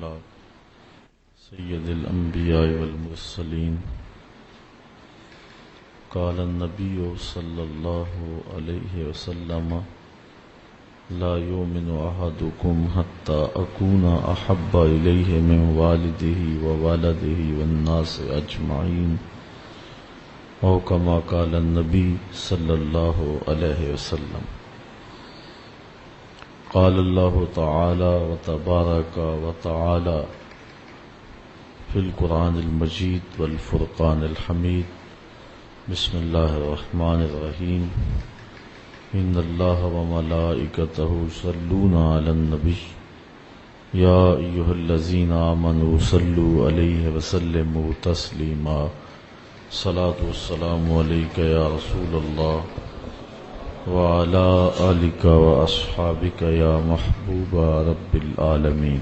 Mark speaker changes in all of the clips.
Speaker 1: على سيد الأنبياء والمرسلين قال النبي صلى الله عليه وسلم لا يؤمن أحدكم حتى أكون أحب إليه من والده وولده والناس أجمعين أو كما قال النبي صلى الله عليه وسلم. قال الله تعالى وتبارك وتعالى في القرآن المجيد والفرقان الحميد. بسم الله الرحمن الرحيم. إن الله وملائكته يصلون على النبي يا أيها الذين آمنوا صلوا عليه وسلموا تسليما. صلاة والسلام عليك يا رسول الله وعلى آلك وأصحابك يا محبوب رب العالمين.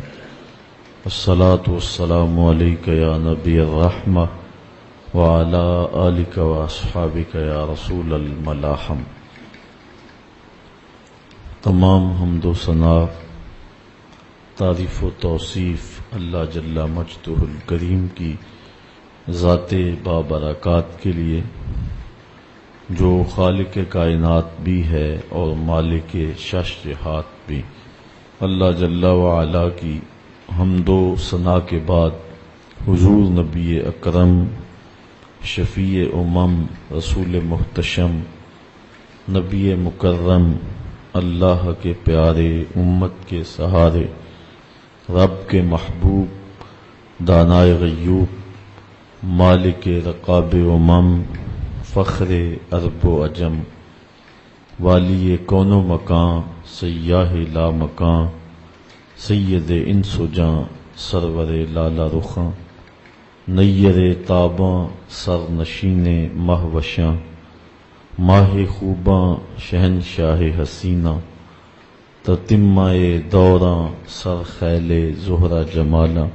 Speaker 1: الصلاة والسلام عليك يا نبي الرحمة وعلى آلك وأصحابك يا رسول الملاحم. تمام حمد و ثنا، تعریف و توصیف اللہ جل مجدہ الکریم کی ذات بابرکات کے لیے، جو خالق کائنات بھی ہے اور مالک شش جہات بھی. اللہ جل وعلا کی حمد و ثنا کے بعد حضور نبی اکرم شفیع امم رسول محتشم نبی مکرم اللہ کے پیارے امت کے سہارے رب کے محبوب دانائے غیوب مالک رقاب امم فخر عرب و عجم والی کون و مکان سیاہ لا مکان سید انس و جاں سرور لالا رخاں نیر تاباں سر نشین مہ وشاں ماہ خوباں شہنشاہ حسینہ تتمہ دوراں سر خیل زہرہ جمالا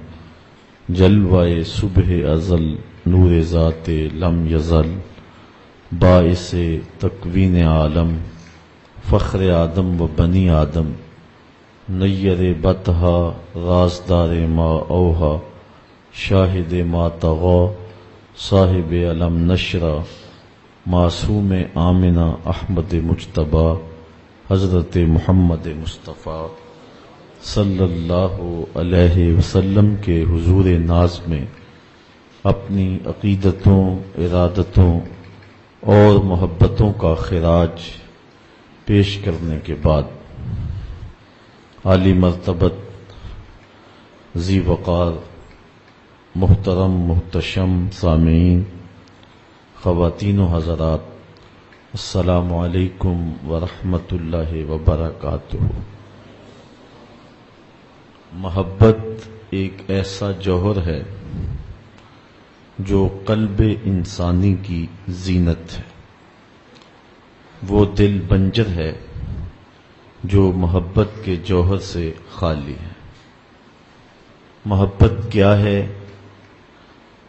Speaker 1: جلوہ صبح ازل نور ذات لم یزل باعث تکوین عالم فخر آدم و بنی آدم نیر بطہا رازدار ما اوہا شاہد ما طغا صاحب علم نشرہ معصوم آمنہ احمد مجتبیٰ حضرت محمد مصطفیٰ صلی اللہ علیہ وسلم کے حضور ناز میں اپنی عقیدتوں، ارادتوں اور محبتوں کا خراج پیش کرنے کے بعد عالی مرتبت ذی وقار محترم محتشم سامعین، خواتین و حضرات، السلام علیکم ورحمۃ اللہ وبرکاتہ. محبت ایک ایسا جوہر ہے جو قلب انسانی کی زینت ہے. وہ دل بنجر ہے جو محبت کے جوہر سے خالی ہے. محبت کیا ہے،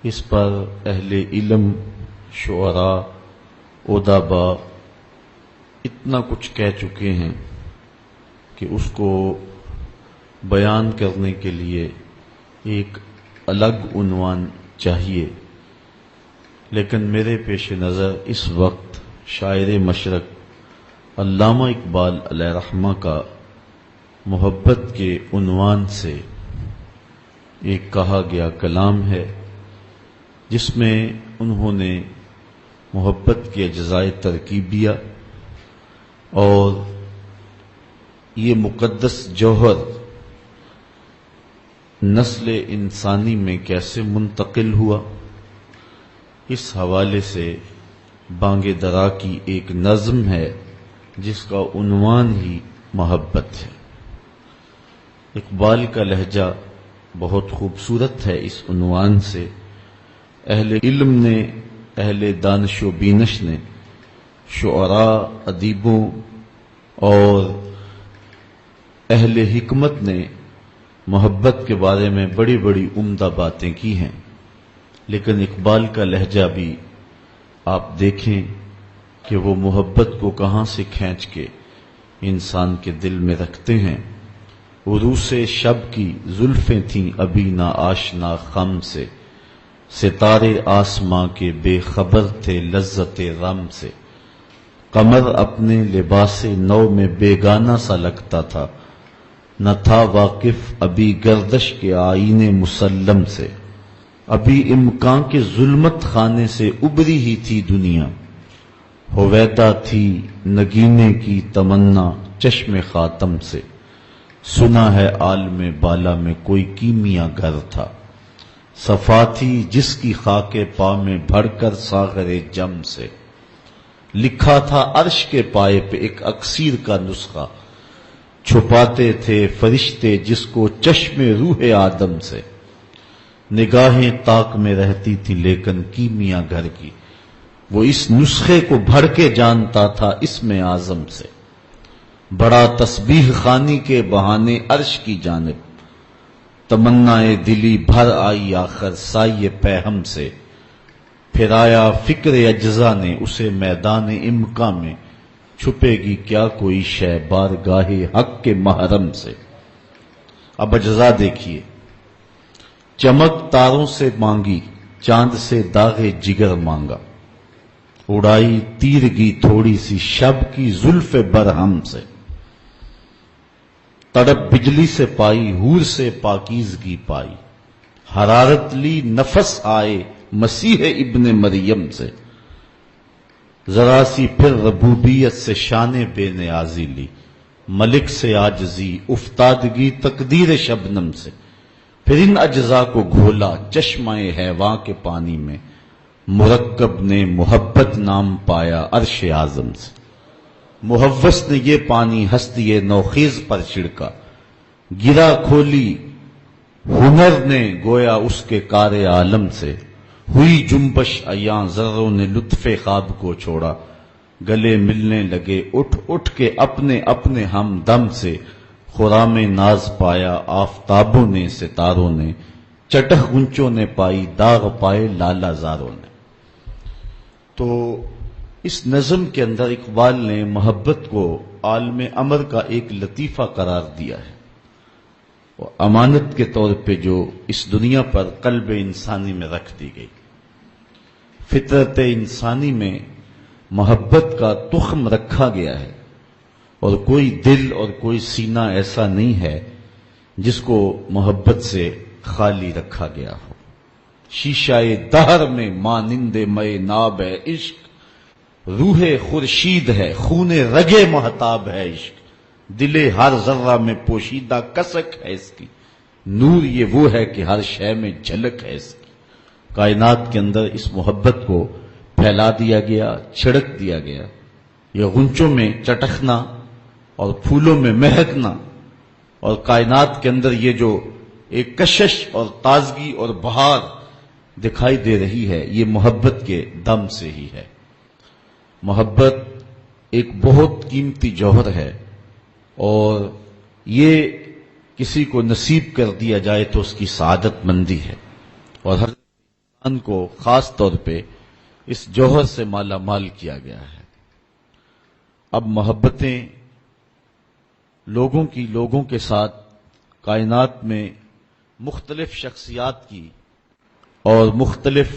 Speaker 1: اس پر اہل علم، شعراء، ادباء اتنا کچھ کہہ چکے ہیں کہ اس کو بیان کرنے کے لیے ایک الگ عنوان چاہیے. لیکن میرے پیش نظر اس وقت شاعر مشرق علامہ اقبال علیہ رحمہ کا محبت کے عنوان سے ایک کہا گیا کلام ہے، جس میں انہوں نے محبت کے اجزائے ترکیبیہ اور یہ مقدس جوہر نسل انسانی میں کیسے منتقل ہوا، اس حوالے سے بانگ درا کی ایک نظم ہے جس کا عنوان ہی محبت ہے. اقبال کا لہجہ بہت خوبصورت ہے. اس عنوان سے اہل علم نے، اہل دانش و بینش نے، شعراء، ادیبوں اور اہل حکمت نے محبت کے بارے میں بڑی بڑی عمدہ باتیں کی ہیں. لیکن اقبال کا لہجہ بھی آپ دیکھیں کہ وہ محبت کو کہاں سے کھینچ کے انسان کے دل میں رکھتے ہیں. عروس شب کی زلفیں تھیں ابھی نہ آشنا خم سے، ستارے آسماں کے بے خبر تھے لذت رم سے، قمر اپنے لباس نو میں بیگانہ سا لگتا تھا، نہ تھا واقف ابھی گردش کے آئینے مسلم سے، ابھی امکان کے ظلمت خانے سے ابری ہی تھی دنیا، ہویدا تھی نگینے کی تمنا چشم خاتم سے، سنا ہے عالم بالا میں کوئی کیمیا گر تھا، صفا تھی جس کی خاک پا میں بھر کر ساغر جم سے، لکھا تھا عرش کے پائے پہ ایک اکسیر کا نسخہ، چھپاتے تھے فرشتے جس کو چشم روح آدم سے، نگاہیں طاق میں رہتی تھی لیکن کیمیا گھر کی، وہ اس نسخے کو بھر کے جانتا تھا اسم اعظم سے، بڑا تسبیح خوانی کے بہانے عرش کی جانب، تمنائے دلی بھر آئی آخر سائے پہم سے، پھر آیا فکر اجزا نے اسے میدان امکا میں، چھپے گی کیا کوئی شے بارگاہ حق کے محرم سے۔ اب اجزا دیکھیے، چمک تاروں سے مانگی چاند سے داغ جگر مانگا، اڑائی تیرگی تھوڑی سی شب کی زلف برہم سے، تڑپ بجلی سے پائی حور سے پاکیزگی پائی، حرارت لی نفس آئے مسیح ابن مریم سے، ذرا سی پھر ربوبیت سے شان بے نیازی لی، ملک سے عاجزی افتادگی تقدیر شبنم سے، پھر ان اجزاء کو گھولا چشمہ حیواں کے پانی میں، مرکب نے محبت نام پایا عرش اعظم سے، محوس نے یہ پانی ہستی نوخیز پر چھڑکا، گرا کھولی ہنر نے گویا اس کے کار عالم سے، ہوئی جنبش ایاں ذروں نے لطف خواب کو چھوڑا، گلے ملنے لگے اٹھ اٹھ کے اپنے اپنے ہمدم سے، خرام ناز پایا آفتابوں نے ستاروں نے، چٹخ گنچوں نے پائی داغ پائے لالا زاروں نے۔ تو اس نظم کے اندر اقبال نے محبت کو عالم امر کا ایک لطیفہ قرار دیا ہے، اور امانت کے طور پہ جو اس دنیا پر قلب انسانی میں رکھ دی گئی۔ فطرت انسانی میں محبت کا تخم رکھا گیا ہے، اور کوئی دل اور کوئی سینہ ایسا نہیں ہے جس کو محبت سے خالی رکھا گیا ہو۔ شیشہ دہر میں مانند مے ناب ہے عشق، روح خورشید ہے خون رگے محتاب ہے عشق، دل ہر ذرہ میں پوشیدہ کسک ہے اس کی، نور یہ وہ ہے کہ ہر شے میں جھلک ہے اس کی۔ کائنات کے اندر اس محبت کو پھیلا دیا گیا، چھڑک دیا گیا، یہ غنچوں میں چٹکنا اور پھولوں میں مہکنا، اور کائنات کے اندر یہ جو ایک کشش اور تازگی اور بہار دکھائی دے رہی ہے، یہ محبت کے دم سے ہی ہے۔ محبت ایک بہت قیمتی جوہر ہے، اور یہ کسی کو نصیب کر دیا جائے تو اس کی سعادت مندی ہے، اور ہر انسان کو خاص طور پہ اس جوہر سے مالا مال کیا گیا ہے۔ اب محبتیں لوگوں کے ساتھ کائنات میں مختلف شخصیات کی اور مختلف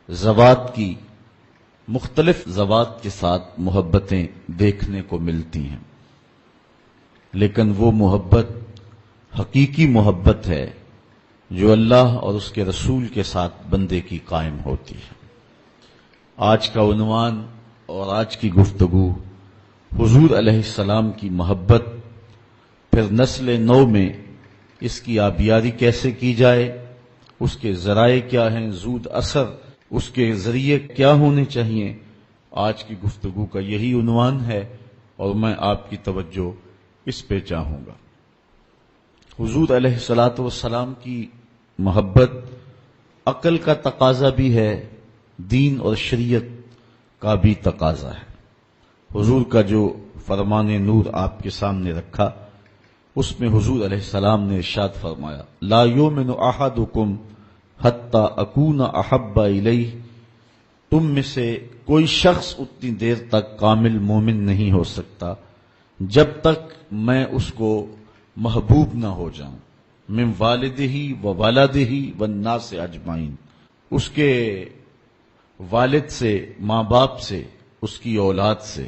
Speaker 1: ذوات کی مختلف ذوات کے ساتھ محبتیں دیکھنے کو ملتی ہیں، لیکن وہ محبت حقیقی محبت ہے جو اللہ اور اس کے رسول کے ساتھ بندے کی قائم ہوتی ہے۔ آج کا عنوان اور آج کی گفتگو حضور علیہ السلام کی محبت، پھر نسل نو میں اس کی آبیاری کیسے کی جائے، اس کے ذرائع کیا ہیں، زود اثر اس کے ذریعے کیا ہونے چاہیے، آج کی گفتگو کا یہی عنوان ہے، اور میں آپ کی توجہ اس پہ چاہوں گا۔ حضور علیہ الصلاۃ والسلام کی محبت عقل کا تقاضا بھی ہے، دین اور شریعت کا بھی تقاضا ہے۔ حضور کا جو فرمان نور آپ کے سامنے رکھا، اس میں حضور علیہ السلام نے ارشاد فرمایا، لا یؤمن احدکم حتی اکون احب الیہ، تم میں سے کوئی شخص اتنی دیر تک کامل مومن نہیں ہو سکتا جب تک میں اس کو محبوب نہ ہو جاؤں، من والدہ و والدہ والناس اجمعین، اس کے والد سے، ماں باپ سے، اس کی اولاد سے،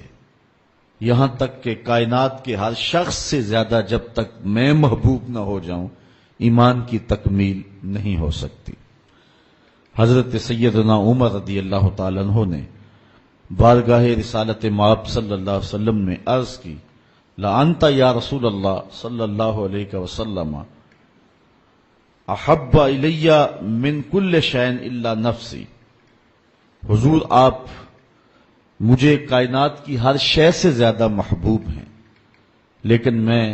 Speaker 1: یہاں تک کہ کائنات کے ہر شخص سے زیادہ جب تک میں محبوب نہ ہو جاؤں ایمان کی تکمیل نہیں ہو سکتی۔ حضرت سیدنا عمر رضی اللہ تعالیٰ عنہ نے بارگاہ رسالت مآب صلی اللہ علیہ وسلم میں عرض کی، لَأَنْتَ یا رسول اللہ صلی اللہ علیہ وسلم احب الی من کل شیء الا نفسی، حضور آپ مجھے کائنات کی ہر شے سے زیادہ محبوب ہیں، لیکن میں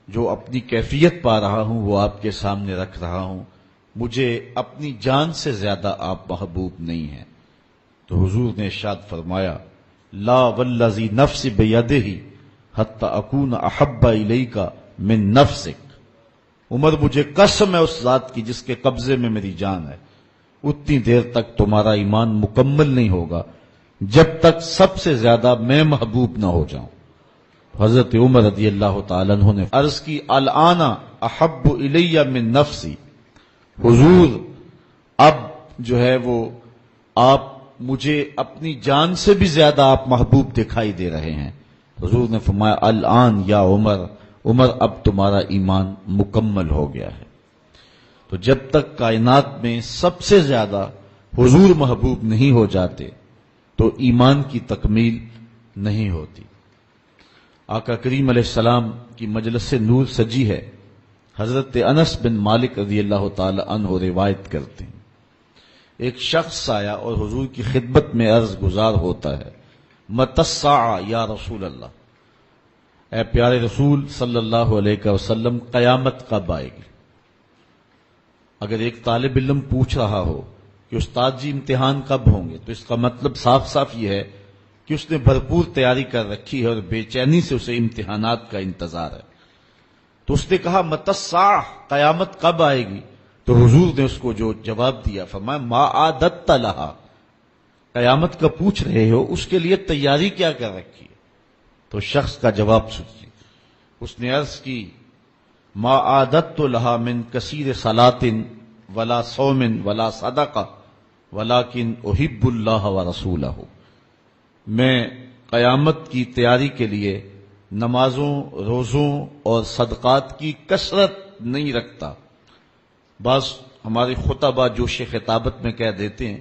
Speaker 1: جو اپنی کیفیت پا رہا ہوں وہ آپ کے سامنے رکھ رہا ہوں، مجھے اپنی جان سے زیادہ آپ محبوب نہیں ہیں۔ تو حضور نے ارشاد فرمایا، لا والذی نفس بیدہ حتی اکون احب الیک من نفسک، عمر مجھے قسم ہے اس ذات کی جس کے قبضے میں میری جان ہے، اتنی دیر تک تمہارا ایمان مکمل نہیں ہوگا جب تک سب سے زیادہ میں محبوب نہ ہو جاؤں۔ حضرت عمر رضی اللہ تعالیٰ عنہ نے عرض کی، الآن احب الی من نفسی، حضور اب جو ہے وہ آپ مجھے اپنی جان سے بھی زیادہ آپ محبوب دکھائی دے رہے ہیں۔ حضور نے فرمایا، الآن یا عمر، عمر اب تمہارا ایمان مکمل ہو گیا ہے۔ تو جب تک کائنات میں سب سے زیادہ حضور محبوب نہیں ہو جاتے تو ایمان کی تکمیل نہیں ہوتی۔ آقا کریم علیہ السلام کی مجلس نور سجی ہے، حضرت انس بن مالک رضی اللہ تعالی عنہ روایت کرتے ہیں، ایک شخص آیا اور حضور کی خدمت میں عرض گزار ہوتا ہے، متی الساعہ یا رسول اللہ، اے پیارے رسول صلی اللہ علیہ وسلم قیامت کب آئے گی؟ اگر ایک طالب علم پوچھ رہا ہو کہ استاد جی امتحان کب ہوں گے، تو اس کا مطلب صاف صاف یہ ہے کہ اس نے بھرپور تیاری کر رکھی ہے اور بے چینی سے اسے امتحانات کا انتظار ہے۔ تو اس نے کہا، متی الساعہ، قیامت کب آئے گی؟ تو حضور نے اس کو جو جواب دیا، فرمایا، ما عادت لہا، قیامت کا پوچھ رہے ہو، اس کے لیے تیاری کیا کر رکھی ہے؟ تو شخص کا جواب سنیے، اس نے عرض کی، ما عادت لہا من کثیر صلاۃ ولا صوم ولا صدقہ ولکن احب اللہ ورسولہ، میں قیامت کی تیاری کے لیے نمازوں، روزوں اور صدقات کی کثرت نہیں رکھتا۔ بعض ہمارے خطبہ جوش خطابت میں کہہ دیتے ہیں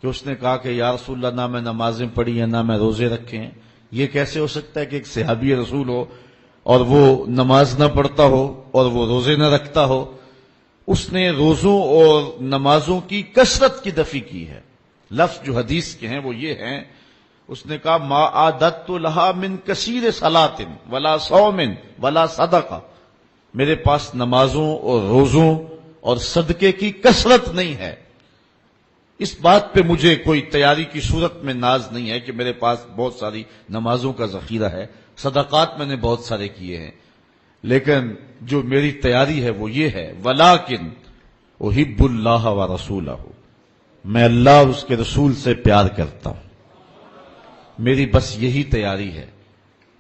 Speaker 1: کہ اس نے کہا کہ یا رسول اللہ، نہ میں نمازیں پڑھی ہیں نہ میں روزے رکھے ہیں۔ یہ کیسے ہو سکتا ہے کہ ایک صحابی رسول ہو اور وہ نماز نہ پڑھتا ہو اور وہ روزے نہ رکھتا ہو؟ اس نے روزوں اور نمازوں کی کثرت کی نفی کی ہے۔ لفظ جو حدیث کے ہیں وہ یہ ہیں، اس نے کہا، ما عادت لہا من کثیر صلاۃ ولا صوم ولا صدقہ، میرے پاس نمازوں اور روزوں اور صدقے کی کثرت نہیں ہے۔ اس بات پہ مجھے کوئی تیاری کی صورت میں ناز نہیں ہے کہ میرے پاس بہت ساری نمازوں کا ذخیرہ ہے، صدقات میں نے بہت سارے کیے ہیں، لیکن جو میری تیاری ہے وہ یہ ہے، ولیکن احب اللہ ورسولہ، میں اللہ اور اس کے رسول سے پیار کرتا ہوں، میری بس یہی تیاری ہے۔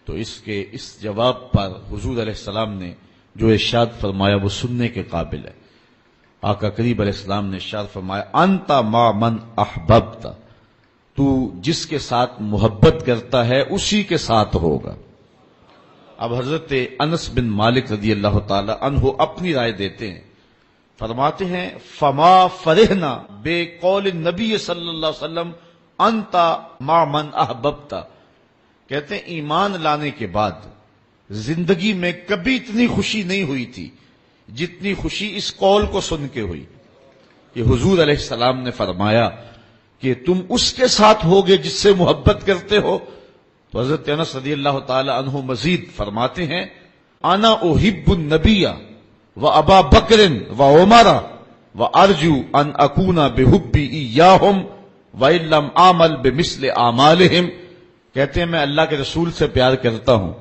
Speaker 1: تو اس جواب پر حضور علیہ السلام نے جو ارشاد فرمایا وہ سننے کے قابل ہے۔ آقا کریم علیہ السلام نے ارشاد فرمایا، انت مع من احببت، تو جس کے ساتھ محبت کرتا ہے اسی کے ساتھ ہوگا۔ اب حضرت انس بن مالک رضی اللہ تعالی عنہ اپنی رائے دیتے ہیں، فرماتے ہیں، فما فرحنا بے قول النبی صلی اللہ علیہ وسلم انت مع من احببت، کہتے ہیں ایمان لانے کے بعد زندگی میں کبھی اتنی خوشی نہیں ہوئی تھی جتنی خوشی اس قول کو سن کے ہوئی کہ حضور علیہ السلام نے فرمایا کہ تم اس کے ساتھ ہوگے جس سے محبت کرتے ہو۔ تو حضرت انس رضی اللہ تعالی عنہ مزید فرماتے ہیں، انا احب النبی و ابا بکر و عمر و ارجو ان اکون بحبی ایاہم وان لم اعمل بمثل اعمالہم، کہتے ہیں میں اللہ کے رسول سے پیار کرتا ہوں،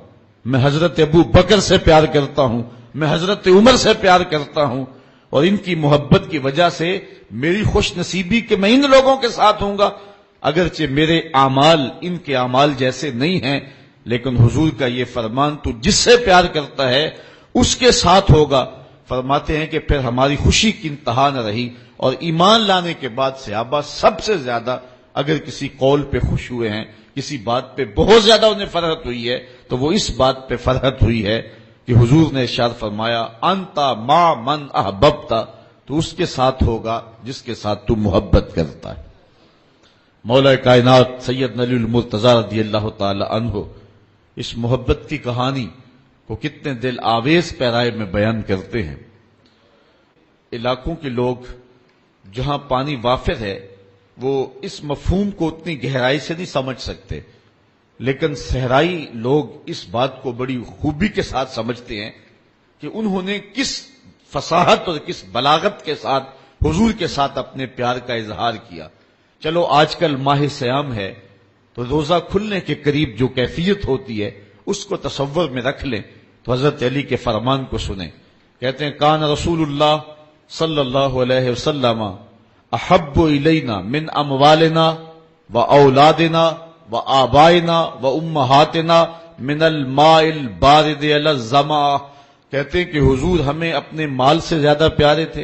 Speaker 1: میں حضرت ابو بکر سے پیار کرتا ہوں، میں حضرت عمر سے پیار کرتا ہوں، اور ان کی محبت کی وجہ سے میری خوش نصیبی کہ میں ان لوگوں کے ساتھ ہوں گا، اگرچہ میرے اعمال ان کے اعمال جیسے نہیں ہیں، لیکن حضور کا یہ فرمان، تو جس سے پیار کرتا ہے اس کے ساتھ ہوگا. فرماتے ہیں کہ پھر ہماری خوشی کی انتہا نہ رہی، اور ایمان لانے کے بعد صحابہ سب سے زیادہ اگر کسی قول پہ خوش ہوئے ہیں، کسی بات پہ بہت زیادہ انہیں فرحت ہوئی ہے، تو وہ اس بات پہ فرحت ہوئی ہے کہ حضور نے ارشاد فرمایا انتا ما من احببتا، تو اس کے ساتھ ہوگا جس کے ساتھ تو محبت کرتا ہے. مولا کائنات سید علی المرتضیٰ رضی اللہ تعالی عنہ اس محبت کی کہانی کو کتنے دل آویز پیرائے میں بیان کرتے ہیں. علاقوں کے لوگ جہاں پانی وافر ہے وہ اس مفہوم کو اتنی گہرائی سے نہیں سمجھ سکتے، لیکن صحرائی لوگ اس بات کو بڑی خوبی کے ساتھ سمجھتے ہیں کہ انہوں نے کس فصاحت اور کس بلاغت کے ساتھ حضور کے ساتھ اپنے پیار کا اظہار کیا. چلو آج کل ماہ سیام ہے تو روزہ کھلنے کے قریب جو کیفیت ہوتی ہے اس کو تصور میں رکھ لیں تو حضرت علی کے فرمان کو سنیں. کہتے ہیں کان رسول اللہ صلی اللہ علیہ وسلم احب الینا من اموالنا و اولادنا و آبائنا و امہاتنا من الماء البارد علی الظما. کہتے ہیں کہ حضور ہمیں اپنے مال سے زیادہ پیارے تھے،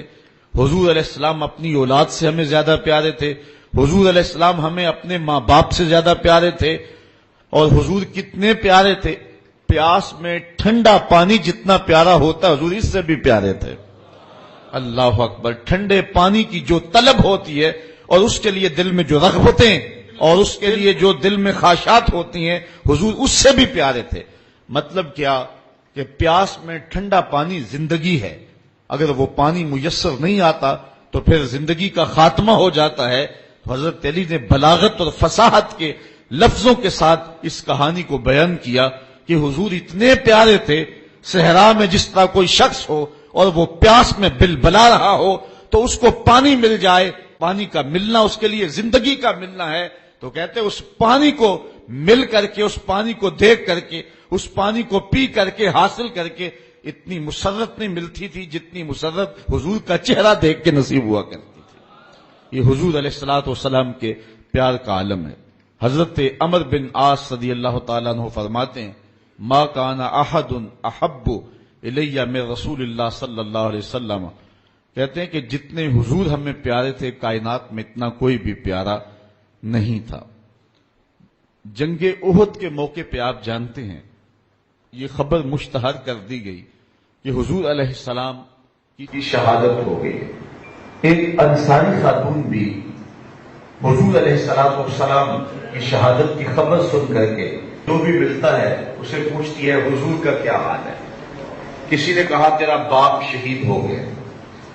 Speaker 1: حضور علیہ السلام اپنی اولاد سے ہمیں زیادہ پیارے تھے، حضور علیہ السلام ہمیں اپنے ماں باپ سے زیادہ پیارے تھے. اور حضور کتنے پیارے تھے، پیاس میں ٹھنڈا پانی جتنا پیارا ہوتا حضور اس سے بھی پیارے تھے. اللہ اکبر. ٹھنڈے پانی کی جو طلب ہوتی ہے اور اس کے لیے دل میں جو رغبتیں اور اس کے لیے جو دل میں خواہشات ہوتی ہیں حضور اس سے بھی پیارے تھے. مطلب کیا کہ پیاس میں ٹھنڈا پانی زندگی ہے، اگر وہ پانی میسر نہیں آتا تو پھر زندگی کا خاتمہ ہو جاتا ہے. حضرت علی نے بلاغت اور فصاحت کے لفظوں کے ساتھ اس کہانی کو بیان کیا کہ حضور اتنے پیارے تھے، صحرا میں جس طرح کوئی شخص ہو اور وہ پیاس میں بلبلا رہا ہو تو اس کو پانی مل جائے، پانی کا ملنا اس کے لیے زندگی کا ملنا ہے. تو کہتے اس پانی کو مل کر کے، اس پانی کو دیکھ کر کے، اس پانی کو پی کر کے، حاصل کر کے اتنی مسرت نہیں ملتی تھی جتنی مسرت حضور کا چہرہ دیکھ کے نصیب ہوا کرتی تھی. یہ حضور علیہ الصلوۃ والسلام کے پیار کا عالم ہے. حضرت عمر بن عاص رضی اللہ تعالیٰ عنہ فرماتے ہیں ما کان احد احب الیہ من رسول اللہ صلی اللہ علیہ وسلم. کہتے ہیں کہ جتنے حضور ہمیں پیارے تھے کائنات میں اتنا کوئی بھی پیارا نہیں تھا. جنگ احد کے موقع پہ آپ جانتے ہیں یہ خبر مشتہر کر دی گئی کہ حضور علیہ السلام کی شہادت ہو گئی. ایک انصاری خاتون بھی حضور علیہ السلام کی شہادت کی خبر سن کر کے جو بھی ملتا ہے اسے پوچھتی ہے حضور کا کیا حال ہے. کسی نے کہا تیرا باپ شہید ہو گیا،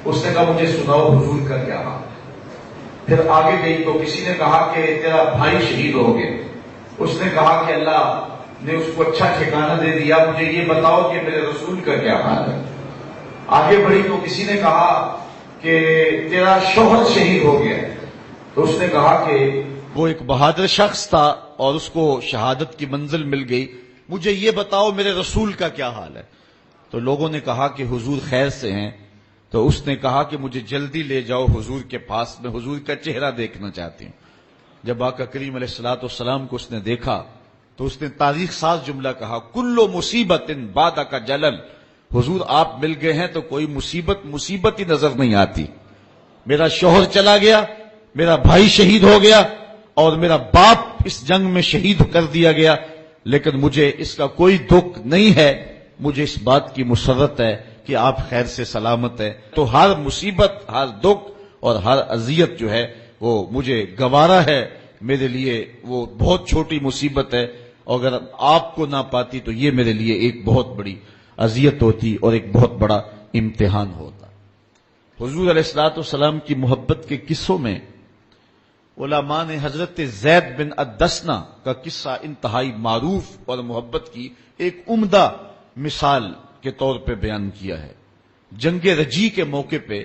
Speaker 1: اس نے کہا مجھے سناؤ حضور کا کیا حال. پھر آگے گئی تو کسی نے کہا کہ تیرا بھائی شہید ہو گیا، اس نے کہا کہ اللہ نے اس کو اچھا ٹھکانہ دے دیا، مجھے یہ بتاؤ کہ میرے رسول کا کیا حال ہے. آگے بڑھی تو کسی نے کہا کہ تیرا شوہر شہید ہو گیا، تو اس نے کہا کہ وہ ایک بہادر شخص تھا اور اس کو شہادت کی منزل مل گئی، مجھے یہ بتاؤ میرے رسول کا کیا حال ہے. تو لوگوں نے کہا کہ حضور خیر سے ہیں. تو اس نے کہا کہ مجھے جلدی لے جاؤ حضور کے پاس، میں حضور کا چہرہ دیکھنا چاہتی ہوں. جب آقا کریم علیہ الصلوۃ والسلام کو اس نے دیکھا تو اس نے تاریخ ساز جملہ کہا کل مصیبت بعد کا جلل. حضور آپ مل گئے ہیں تو کوئی مصیبت ہی نظر نہیں آتی. میرا شوہر چلا گیا، میرا بھائی شہید ہو گیا اور میرا باپ اس جنگ میں شہید کر دیا گیا، لیکن مجھے اس کا کوئی دکھ نہیں ہے. مجھے اس بات کی مسرت ہے کہ آپ خیر سے سلامت ہیں. تو ہر مصیبت، ہر دکھ اور ہر اذیت جو ہے وہ مجھے گوارا ہے، میرے لیے وہ بہت چھوٹی مصیبت ہے، اور اگر آپ کو نہ پاتی تو یہ میرے لیے ایک بہت بڑی اذیت ہوتی اور ایک بہت بڑا امتحان ہوتا. حضور علیہ الصلوۃ والسلام کی محبت کے قصوں میں علماء نے حضرت زید بن الدسنہ کا قصہ انتہائی معروف اور محبت کی ایک عمدہ مثال کے طور پہ بیان کیا ہے. جنگ رجی کے موقع پہ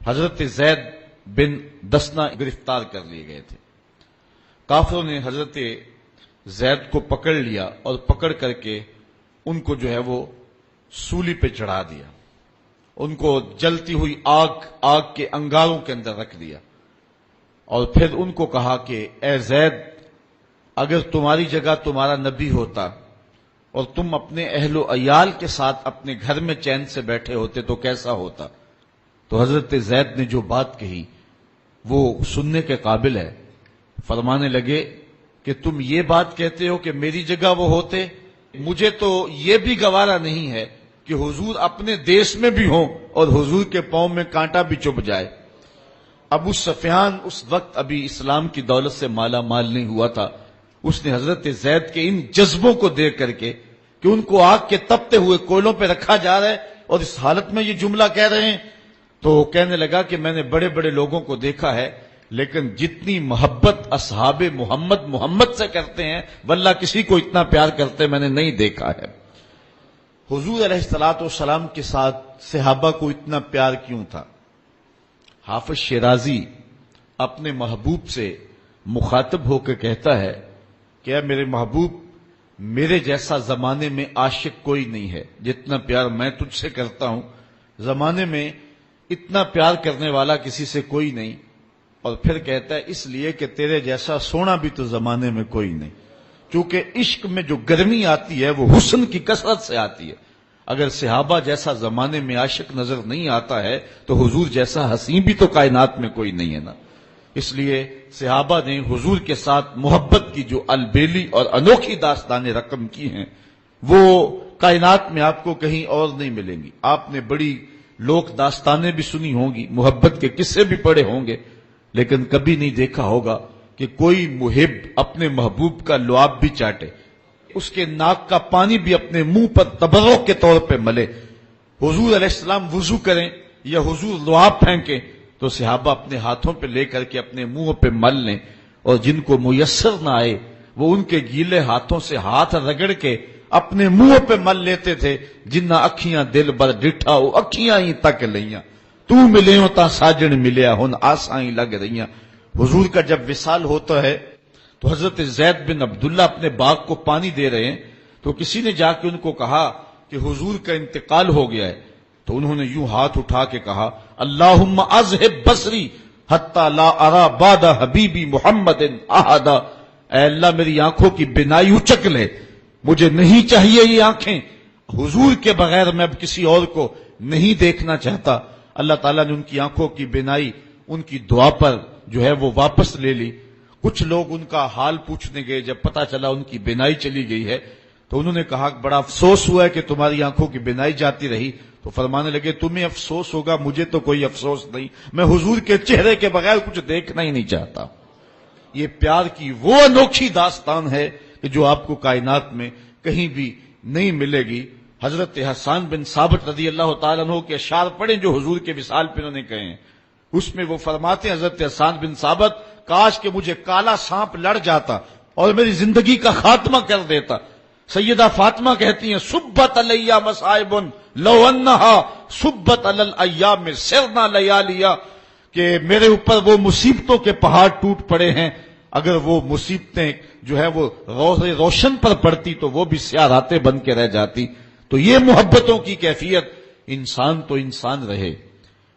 Speaker 1: حضرت زید بن دسنہ گرفتار کر لیے گئے تھے. کافروں نے حضرت زید کو پکڑ لیا اور پکڑ کر کے ان کو جو ہے وہ سولی پہ چڑھا دیا، ان کو جلتی ہوئی آگ کے انگاروں کے اندر رکھ دیا، اور پھر ان کو کہا کہ اے زید اگر تمہاری جگہ تمہارا نبی ہوتا اور تم اپنے اہل و عیال کے ساتھ اپنے گھر میں چین سے بیٹھے ہوتے تو کیسا ہوتا؟ تو حضرت زید نے جو بات کہی وہ سننے کے قابل ہے. فرمانے لگے کہ تم یہ بات کہتے ہو کہ میری جگہ وہ ہوتے، مجھے تو یہ بھی گوارا نہیں ہے کہ حضور اپنے دیش میں بھی ہوں اور حضور کے پاؤں میں کانٹا بھی چبھ جائے. ابو سفیان اس وقت ابھی اسلام کی دولت سے مالا مال نہیں ہوا تھا. اس نے حضرت زید کے ان جذبوں کو دیکھ کر کے کہ ان کو آگ کے تپتے ہوئے کوئلوں پہ رکھا جا رہا ہے اور اس حالت میں یہ جملہ کہہ رہے ہیں، تو کہنے لگا کہ میں نے بڑے بڑے لوگوں کو دیکھا ہے لیکن جتنی محبت اصحاب محمد سے کرتے ہیں واللہ کسی کو اتنا پیار کرتے میں نے نہیں دیکھا ہے. حضور علیہ الصلوۃ والسلام کے ساتھ صحابہ کو اتنا پیار کیوں تھا؟ حافظ شیرازی اپنے محبوب سے مخاطب ہو کے کہتا ہے کہ اے میرے محبوب، میرے جیسا زمانے میں عاشق کوئی نہیں ہے، جتنا پیار میں تجھ سے کرتا ہوں زمانے میں اتنا پیار کرنے والا کسی سے کوئی نہیں. اور پھر کہتا ہے اس لیے کہ تیرے جیسا سونا بھی تو زمانے میں کوئی نہیں. چونکہ عشق میں جو گرمی آتی ہے وہ حسن کی کثرت سے آتی ہے. اگر صحابہ جیسا زمانے میں عاشق نظر نہیں آتا ہے تو حضور جیسا حسین بھی تو کائنات میں کوئی نہیں ہے نا. اس لیے صحابہ نے حضور کے ساتھ محبت کی جو البیلی اور انوکھی داستانیں رقم کی ہیں وہ کائنات میں آپ کو کہیں اور نہیں ملیں گی. آپ نے بڑی لوک داستانیں بھی سنی ہوں گی، محبت کے قصے بھی پڑھے ہوں گے، لیکن کبھی نہیں دیکھا ہوگا کہ کوئی محب اپنے محبوب کا لعاب بھی چاٹے، اس کے ناک کا پانی بھی اپنے منہ پر تبرک کے طور پہ ملے. حضور علیہ السلام وضو کریں یا حضور لعاب پھینکیں تو صحابہ اپنے ہاتھوں پہ لے کر کے اپنے منہ پہ مل لیں، اور جن کو میسر نہ آئے وہ ان کے گیلے ہاتھوں سے ہاتھ رگڑ کے اپنے منہ پہ مل لیتے تھے. جنہ اکھیاں دل بر ڈٹھا وہ اکھیاں ہی تک لئیاں، تو ملیوں تا ساجن ملیا ہن آساں ہی لگ رہیاں. حضور کا جب وصال ہوتا ہے تو حضرت زید بن عبداللہ اپنے باغ کو پانی دے رہے ہیں تو کسی نے جا کے ان کو کہا کہ حضور کا انتقال ہو گیا ہے. تو انہوں نے یوں ہاتھ اٹھا کے کہا اللہم اذہب بصری حتی لا ارا بعد حبیبی محمد احدا. اے اللہ میری آنکھوں کی بینائی اچک لے، مجھے نہیں چاہیے یہ آنکھیں، حضور کے بغیر میں اب کسی اور کو نہیں دیکھنا چاہتا. اللہ تعالیٰ نے ان کی آنکھوں کی بینائی ان کی دعا پر جو ہے وہ واپس لے لی. کچھ لوگ ان کا حال پوچھنے گئے، جب پتا چلا ان کی بینائی چلی گئی ہے تو انہوں نے کہا بڑا افسوس ہوا ہے کہ تمہاری آنکھوں کی بینائی جاتی رہی. تو فرمانے لگے تمہیں افسوس ہوگا، مجھے تو کوئی افسوس نہیں، میں حضور کے چہرے کے بغیر کچھ دیکھنا ہی نہیں چاہتا. یہ پیار کی وہ انوکھی داستان ہے کہ جو آپ کو کائنات میں کہیں بھی نہیں ملے گی. حضرت حسان بن ثابت رضی اللہ تعالیٰ عنہ کے اشعار پڑھیں جو حضور کے وصال پہ انہوں نے کہے ہیں. اس میں وہ فرماتے ہیں حضرت حسان بن ثابت، کاش کہ مجھے کالا سانپ لڑ جاتا اور میری زندگی کا خاتمہ کر دیتا. سیدہ فاطمہ کہتی ہیں سبت علیہ مصائب لو انہا سبت علی الایام سرنا لیالیا، کہ میرے اوپر وہ مصیبتوں کے پہاڑ ٹوٹ پڑے ہیں، اگر وہ مصیبتیں جو ہے وہ روشن پر پڑتی تو وہ بھی سیاہ راتیں بن کے رہ جاتی. تو یہ محبتوں کی کیفیت، انسان تو انسان رہے.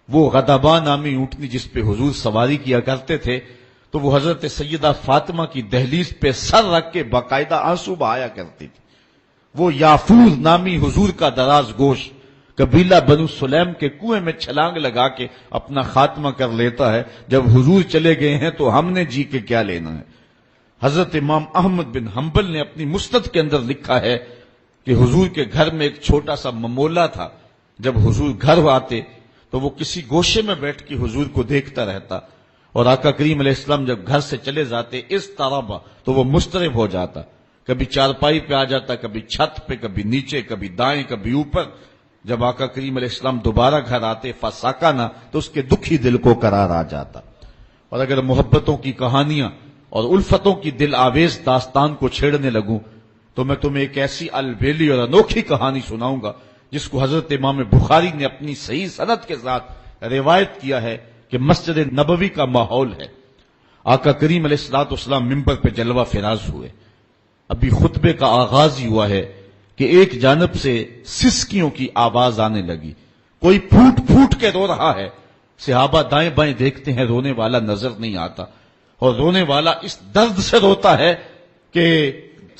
Speaker 1: وہ غضبہ نامی اونٹنی جس پہ حضور سواری کیا کرتے تھے تو وہ حضرت سیدہ فاطمہ کی دہلیز پہ سر رکھ کے باقاعدہ آنسو بہایا کرتی تھی. وہ یافور نامی حضور کا دراز گوش قبیلہ بنو سلیم کے کنویں میں چھلانگ لگا کے اپنا خاتمہ کر لیتا ہے. جب حضور چلے گئے ہیں تو ہم نے جی کے کیا لینا ہے. حضرت امام احمد بن حنبل نے اپنی مسند کے اندر لکھا ہے کہ حضور کے گھر میں ایک چھوٹا سا ممولا تھا. جب حضور گھر آتے تو وہ کسی گوشے میں بیٹھ کے حضور کو دیکھتا رہتا، اور آقا کریم علیہ السلام جب گھر سے چلے جاتے اس طرح تو وہ مضطرب ہو جاتا. کبھی چارپائی پہ آ جاتا، کبھی چھت پہ، کبھی نیچے، کبھی دائیں، کبھی اوپر. جب آقا کریم علیہ السلام دوبارہ گھر آتے فساکانہ تو اس کے دکھی دل کو قرار آ جاتا. اور اگر محبتوں کی کہانیاں اور الفتوں کی دل آویز داستان کو چھیڑنے لگوں تو میں تمہیں ایک ایسی البیلی اور انوکھی کہانی سناؤں گا جس کو حضرت امام بخاری نے اپنی صحیح سند کے ساتھ روایت کیا ہے کہ مسجد نبوی کا ماحول ہے. آقا کریم علیہ الصلوۃ والسلام منبر پہ جلوہ فراز ہوئے. ابھی خطبے کا آغاز ہی ہوا ہے کہ ایک جانب سے سسکیوں کی آواز آنے لگی، کوئی پھوٹ پھوٹ کے رو رہا ہے. صحابہ دائیں بائیں دیکھتے ہیں، رونے والا نظر نہیں آتا، اور رونے والا اس درد سے روتا ہے کہ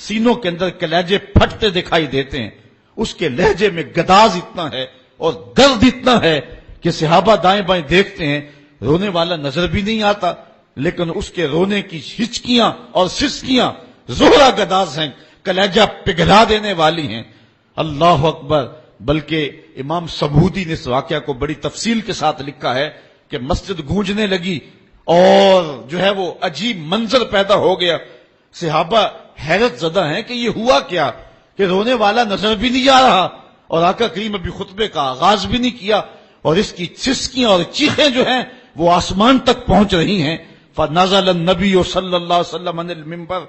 Speaker 1: سینوں کے اندر کلیجے پھٹتے دکھائی دیتے ہیں، اس کے لہجے میں گداز اتنا ہے اور درد اتنا ہے کہ صحابہ دائیں بائیں دیکھتے ہیں، رونے والا نظر بھی نہیں آتا، لیکن اس کے رونے کی ہچکیاں اور سسکیاں زہرا گداز ہیں، کلیجہ پگھلا دینے والی ہیں۔ اللہ اکبر! بلکہ امام سبودی نے اس واقعہ کو بڑی تفصیل کے ساتھ لکھا ہے کہ مسجد گونجنے لگی اور جو ہے وہ عجیب منظر پیدا ہو گیا، صحابہ حیرت زدہ ہیں کہ یہ ہوا کیا کہ رونے والا نظر بھی نہیں آ رہا، اور آقا کریم ابھی خطبے کا آغاز بھی نہیں کیا، اور اس کی چسکیاں اور چیخیں جو ہیں وہ آسمان تک پہنچ رہی ہیں۔ فنزل النبی صلی اللہ علیہ وسلم عن المنبر،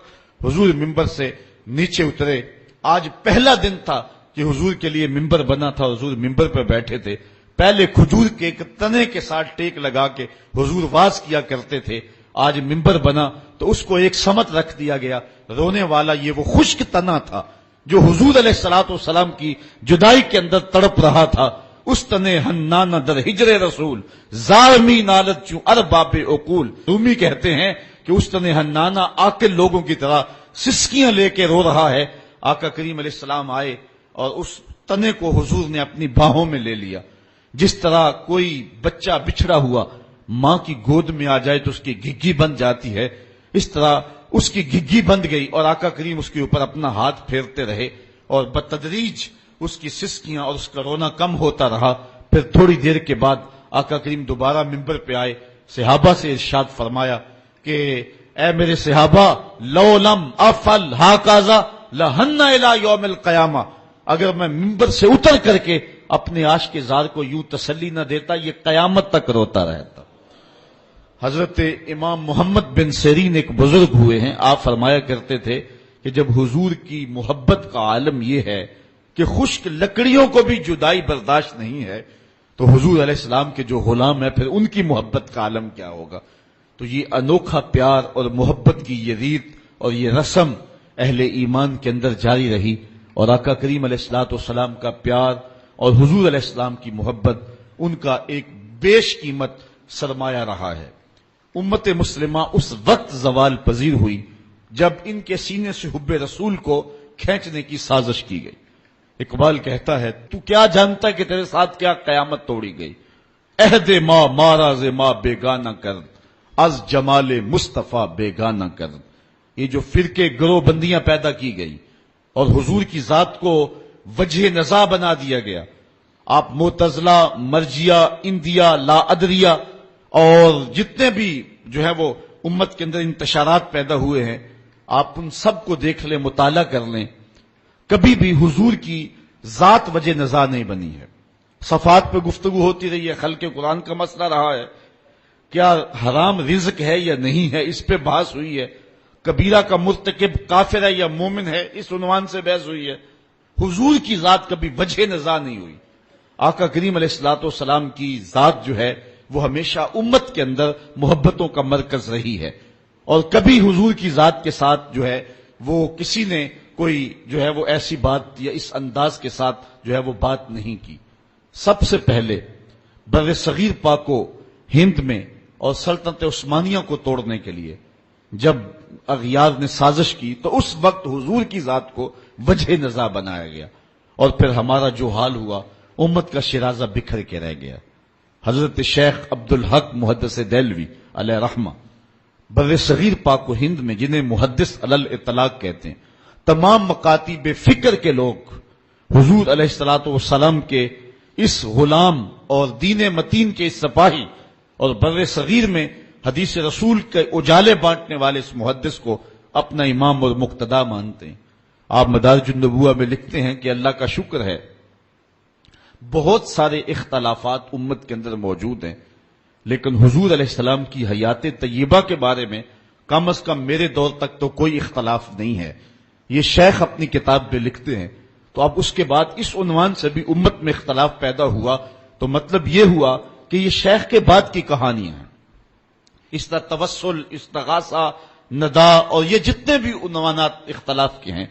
Speaker 1: حضور ممبر سے نیچے اترے۔ آج پہلا دن تھا کہ حضور کے لیے ممبر بنا تھا، حضور ممبر پر بیٹھے تھے، پہلے کھجور کے ایک تنے کے ساتھ ٹیک لگا کے حضور واز کیا کرتے تھے، آج ممبر بنا تو اس کو ایک سمت رکھ دیا گیا، رونے والا یہ وہ خشک تنا تھا جو حضور علیہ الصلوۃ والسلام کی جدائی کے اندر تڑپ رہا تھا، اس تنے ہنانا در ہجر رسول زارمی نالت چوں ارباب عقول۔ رومی کہتے ہیں کہ اس تنے ہنانا عاقل لوگوں کی طرح سسکیاں لے کے رو رہا ہے۔ آقا کریم علیہ السلام آئے اور اس تنے کو حضور نے اپنی باہوں میں لے لیا، جس طرح کوئی بچہ بچھڑا ہوا ماں کی گود میں آ جائے تو اس کی گھگی بند جاتی ہے، اس طرح اس کی گھگی بند گئی، اور آقا کریم اس کے اوپر اپنا ہاتھ پھیرتے رہے، اور بتدریج اس کی سسکیاں اور اس کا رونا کم ہوتا رہا۔ پھر تھوڑی دیر کے بعد آقا کریم دوبارہ ممبر پہ آئے، صحابہ سے ارشاد فرمایا کہ اے میرے صحابہ، لو لم افعل ہاکذا لہن الی یوم القیامہ، اگر میں ممبر سے اتر کر کے اپنے عاشق زار کو یوں تسلی نہ دیتا یہ قیامت تک روتا رہتا۔ حضرت امام محمد بن سیرین ایک بزرگ ہوئے ہیں، آپ فرمایا کرتے تھے کہ جب حضور کی محبت کا عالم یہ ہے کہ خشک لکڑیوں کو بھی جدائی برداشت نہیں ہے، تو حضور علیہ السلام کے جو غلام ہیں پھر ان کی محبت کا عالم کیا ہوگا۔ تو یہ انوکھا پیار اور محبت کی یہ ریت اور یہ رسم اہل ایمان کے اندر جاری رہی، اور آقا کریم علیہ الصلوۃ والسلام کا پیار اور حضور علیہ السلام کی محبت ان کا ایک بیش قیمت سرمایہ رہا ہے۔ امت مسلمہ اس وقت زوال پذیر ہوئی جب ان کے سینے سے حب رسول کو کھینچنے کی سازش کی گئی۔ اقبال کہتا ہے تو کیا جانتا ہے کہ تیرے ساتھ کیا قیامت توڑی گئی، عہد ما ماراز ما بیگانہ کرد از جمال مصطفیٰ بیگانہ کرد۔ یہ جو فرقے گروہ بندیاں پیدا کی گئی اور حضور کی ذات کو وجہ نزاع بنا دیا گیا، آپ معتزلہ، مرجیہ، اندیہ، لا ادریہ اور جتنے بھی جو ہے وہ امت کے اندر انتشارات پیدا ہوئے ہیں، آپ ان سب کو دیکھ لیں، مطالعہ کر لیں، کبھی بھی حضور کی ذات وجہ نزاع نہیں بنی ہے۔ صفات پہ گفتگو ہوتی رہی ہے، خلق قرآن کا مسئلہ رہا ہے، کیا حرام رزق ہے یا نہیں ہے اس پہ بحث ہوئی ہے، کبیرہ کا مرتکب کافر ہے یا مومن ہے اس عنوان سے بحث ہوئی ہے۔ حضور کی ذات کبھی وجہ نزاع نہیں ہوئی۔ آقا کریم علیہ الصلوۃ والسلام کی ذات جو ہے وہ ہمیشہ امت کے اندر محبتوں کا مرکز رہی ہے، اور کبھی حضور کی ذات کے ساتھ جو ہے وہ کسی نے کوئی جو ہے وہ ایسی بات یا اس انداز کے ساتھ جو ہے وہ بات نہیں کی۔ سب سے پہلے بر صغیر پاک و ہند میں اور سلطنت عثمانیہ کو توڑنے کے لیے جب اغیار نے سازش کی تو اس وقت حضور کی ذات کو وجہ نزاع بنایا گیا، اور پھر ہمارا جو حال ہوا امت کا شرازہ بکھر کے رہ گیا۔ حضرت شیخ عبدالحق محدث دہلوی علیہ رحمہ بر صغیر پاک و ہند میں، جنہیں محدث علی الاطلاق کہتے ہیں، تمام مکاتب فکر کے لوگ حضور علیہ الصلوۃ والسلام کے اس غلام اور دین متین کے اس سپاہی اور بر صغیر میں حدیث رسول کے اجالے بانٹنے والے اس محدث کو اپنا امام اور مقتدا مانتے ہیں۔ آپ مدارج النبوہ میں لکھتے ہیں کہ اللہ کا شکر ہے بہت سارے اختلافات امت کے اندر موجود ہیں، لیکن حضور علیہ السلام کی حیات طیبہ کے بارے میں کم از کم میرے دور تک تو کوئی اختلاف نہیں ہے۔ یہ شیخ اپنی کتاب میں لکھتے ہیں، تو اب اس کے بعد اس عنوان سے بھی امت میں اختلاف پیدا ہوا، تو مطلب یہ ہوا کہ یہ شیخ کے بعد کی کہانیاں ہیں۔ اس طرح توسل، استغاثہ، ندا اور یہ جتنے بھی عنوانات اختلاف کے ہیں،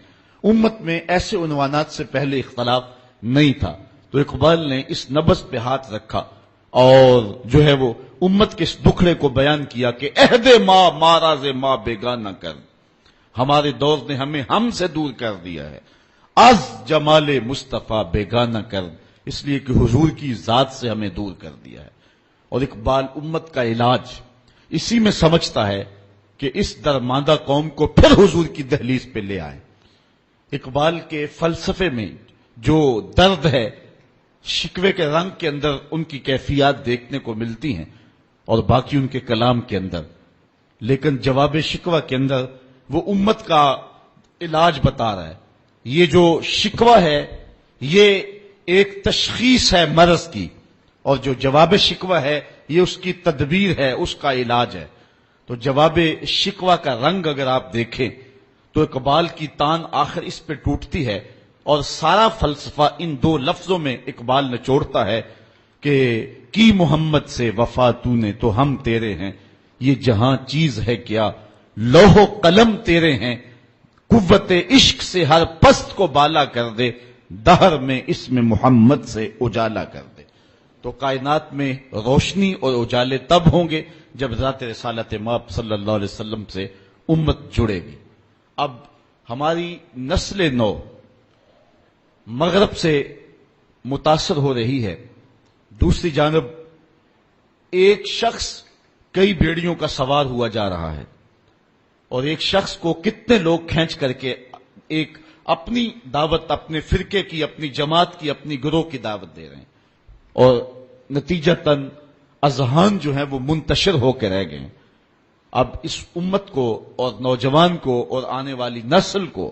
Speaker 1: امت میں ایسے عنوانات سے پہلے اختلاف نہیں تھا۔ تو اقبال نے اس نبض پہ ہاتھ رکھا اور جو ہے وہ امت کے اس دکھڑے کو بیان کیا کہ عہد ما ماراز ما بیگانہ کر، ہمارے دور نے ہمیں ہم سے دور کر دیا ہے. از جمال مصطفیٰ بیگانہ کر، اس لیے کہ حضور کی ذات سے ہمیں دور کر دیا ہے. اور اقبال امت کا علاج اسی میں سمجھتا ہے کہ اس درماندہ قوم کو پھر حضور کی دہلیز پہ لے آئیں. اقبال کے فلسفے میں جو درد ہے، شکوے کے رنگ کے اندر ان کی کیفیات دیکھنے کو ملتی ہیں اور باقی ان کے کلام کے اندر، لیکن جواب شکوہ کے اندر وہ امت کا علاج بتا رہا ہے. یہ جو شکوہ ہے یہ ایک تشخیص ہے مرض کی، اور جو جواب شکوہ ہے یہ اس کی تدبیر ہے، اس کا علاج ہے. تو جواب شکوہ کا رنگ اگر آپ دیکھیں تو اقبال کی تان آخر اس پہ ٹوٹتی ہے، اور سارا فلسفہ ان دو لفظوں میں اقبال نچوڑتا ہے کہ کی محمد سے وفا تو نے تو ہم تیرے ہیں، یہ جہاں چیز ہے کیا لوح و قلم تیرے ہیں، قوت عشق سے ہر پست کو بالا کر دے، دہر میں اس میں محمد سے اجالا کر دے. تو کائنات میں روشنی اور اجالے تب ہوں گے جب ذات رسالت مآب صلی اللہ علیہ وسلم سے امت جڑے گی. اب ہماری نسل نو مغرب سے متاثر ہو رہی ہے، دوسری جانب ایک شخص کئی بیڑیوں کا سوار ہوا جا رہا ہے، اور ایک شخص کو کتنے لوگ کھینچ کر کے ایک اپنی دعوت، اپنے فرقے کی، اپنی جماعت کی، اپنی گروہ کی دعوت دے رہے ہیں، اور نتیجتاً اذہان جو ہیں وہ منتشر ہو کے رہ گئے. اب اس امت کو اور نوجوان کو اور آنے والی نسل کو